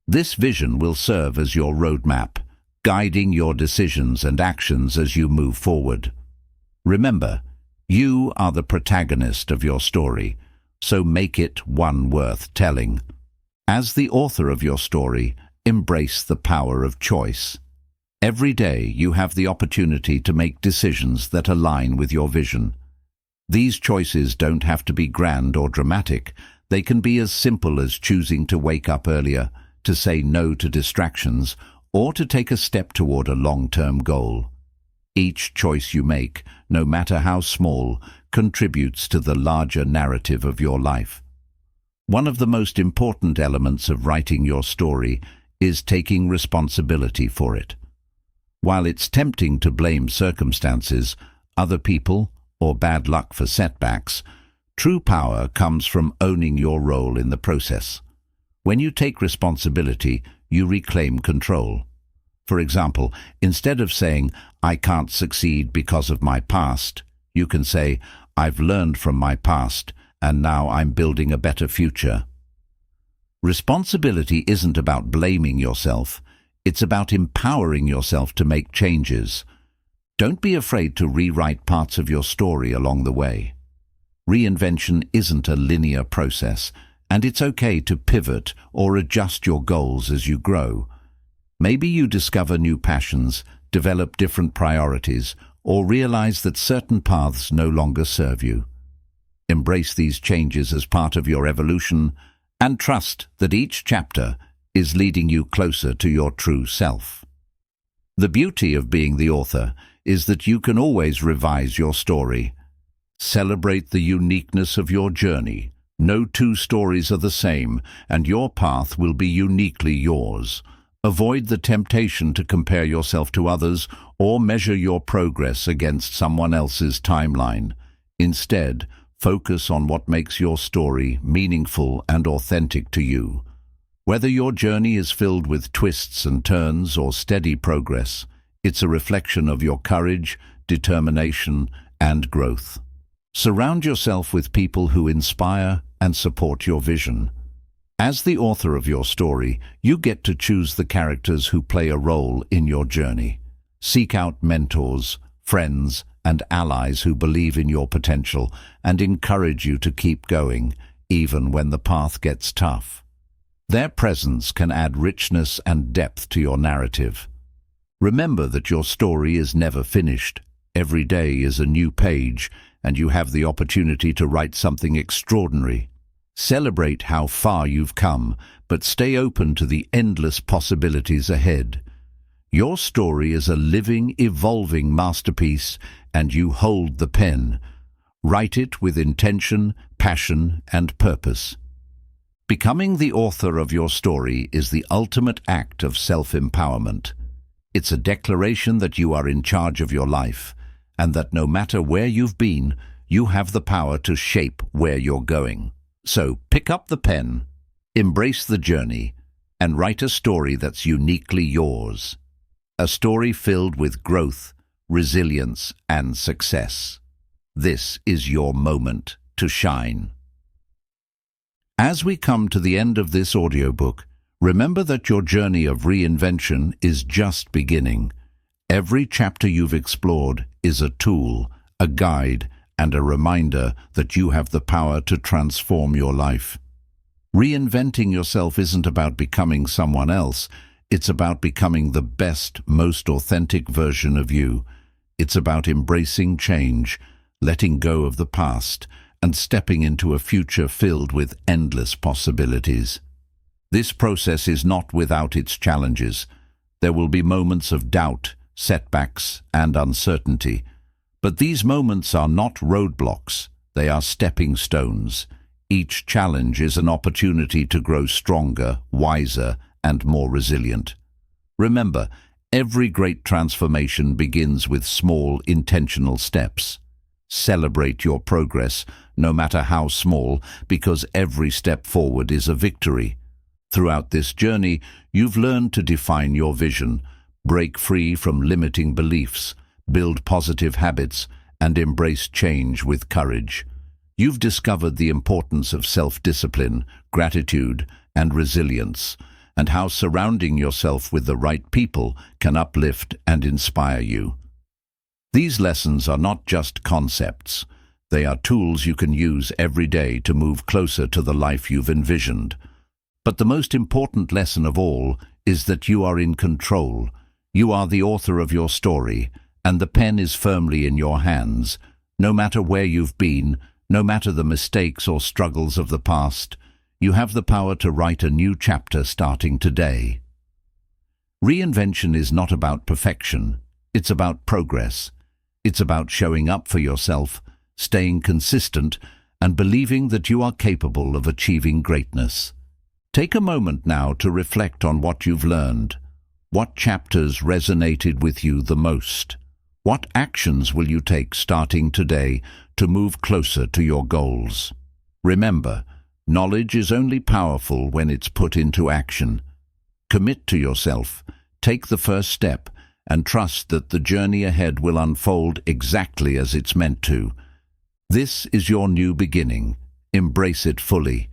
This vision will serve as your roadmap, guiding your decisions and actions as you move forward. Remember, you are the protagonist of your story, so make it one worth telling. As the author of your story, embrace the power of choice. Every day you have the opportunity to make decisions that align with your vision. These choices don't have to be grand or dramatic. They can be as simple as choosing to wake up earlier, to say no to distractions, or to take a step toward a long-term goal. Each choice you make, no matter how small, contributes to the larger narrative of your life. One of the most important elements of writing your story is taking responsibility for it. While it's tempting to blame circumstances, other people, or bad luck for setbacks, true power comes from owning your role in the process. When you take responsibility, you reclaim control. For example, instead of saying, "I can't succeed because of my past," you can say, "I've learned from my past, and now I'm building a better future." Responsibility isn't about blaming yourself. It's about empowering yourself to make changes. Don't be afraid to rewrite parts of your story along the way. Reinvention isn't a linear process, and it's okay to pivot or adjust your goals as you grow. Maybe you discover new passions, develop different priorities, or realize that certain paths no longer serve you. Embrace these changes as part of your evolution and trust that each chapter is leading you closer to your true self. The beauty of being the author is that you can always revise your story. Celebrate the uniqueness of your journey. No two stories are the same, and your path will be uniquely yours. Avoid the temptation to compare yourself to others or measure your progress against someone else's timeline. Instead, focus on what makes your story meaningful and authentic to you. Whether your journey is filled with twists and turns or steady progress, it's a reflection of your courage, determination, and growth. Surround yourself with people who inspire and support your vision. As the author of your story, you get to choose the characters who play a role in your journey. Seek out mentors, friends, and allies who believe in your potential and encourage you to keep going, even when the path gets tough. Their presence can add richness and depth to your narrative. Remember that your story is never finished. Every day is a new page, and you have the opportunity to write something extraordinary. Celebrate how far you've come, but stay open to the endless possibilities ahead. Your story is a living, evolving masterpiece, and you hold the pen. Write it with intention, passion, and purpose. Becoming the author of your story is the ultimate act of self-empowerment. It's a declaration that you are in charge of your life, and that no matter where you've been, you have the power to shape where you're going. So pick up the pen, embrace the journey, and write a story that's uniquely yours. A story filled with growth, resilience, and success. This is your moment to shine. As we come to the end of this audiobook, remember that your journey of reinvention is just beginning. Every chapter you've explored is a tool, a guide, and a reminder that you have the power to transform your life. Reinventing yourself isn't about becoming someone else. It's about becoming the best, most authentic version of you. It's about embracing change, letting go of the past, and stepping into a future filled with endless possibilities. This process is not without its challenges. There will be moments of doubt, setbacks, and uncertainty. But these moments are not roadblocks, they are stepping stones. Each challenge is an opportunity to grow stronger, wiser, and more resilient. Remember, every great transformation begins with small, intentional steps. Celebrate your progress, no matter how small, because every step forward is a victory. Throughout this journey, you've learned to define your vision, break free from limiting beliefs, build positive habits, and embrace change with courage. You've discovered the importance of self-discipline, gratitude, and resilience, and how surrounding yourself with the right people can uplift and inspire you. These lessons are not just concepts. They are tools you can use every day to move closer to the life you've envisioned. But the most important lesson of all is that you are in control. You are the author of your story, and the pen is firmly in your hands. No matter where you've been, no matter the mistakes or struggles of the past, you have the power to write a new chapter starting today. Reinvention is not about perfection. It's about progress. It's about showing up for yourself, staying consistent, and believing that you are capable of achieving greatness. Take a moment now to reflect on what you've learned. What chapters resonated with you the most? What actions will you take starting today to move closer to your goals? Remember, knowledge is only powerful when it's put into action. Commit to yourself, take the first step, and trust that the journey ahead will unfold exactly as it's meant to. This is your new beginning. Embrace it fully.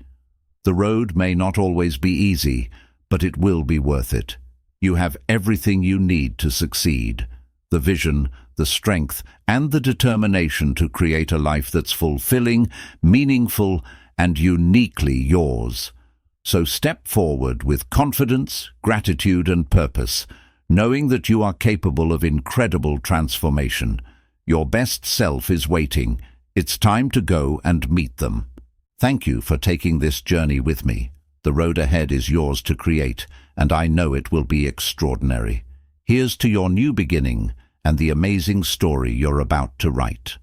The road may not always be easy, but it will be worth it. You have everything you need to succeed. The vision, the strength, and the determination to create a life that's fulfilling, meaningful, and uniquely yours. So step forward with confidence, gratitude, and purpose, knowing that you are capable of incredible transformation. Your best self is waiting. It's time to go and meet them. Thank you for taking this journey with me. The road ahead is yours to create, and I know it will be extraordinary. Here's to your new beginning and the amazing story you're about to write.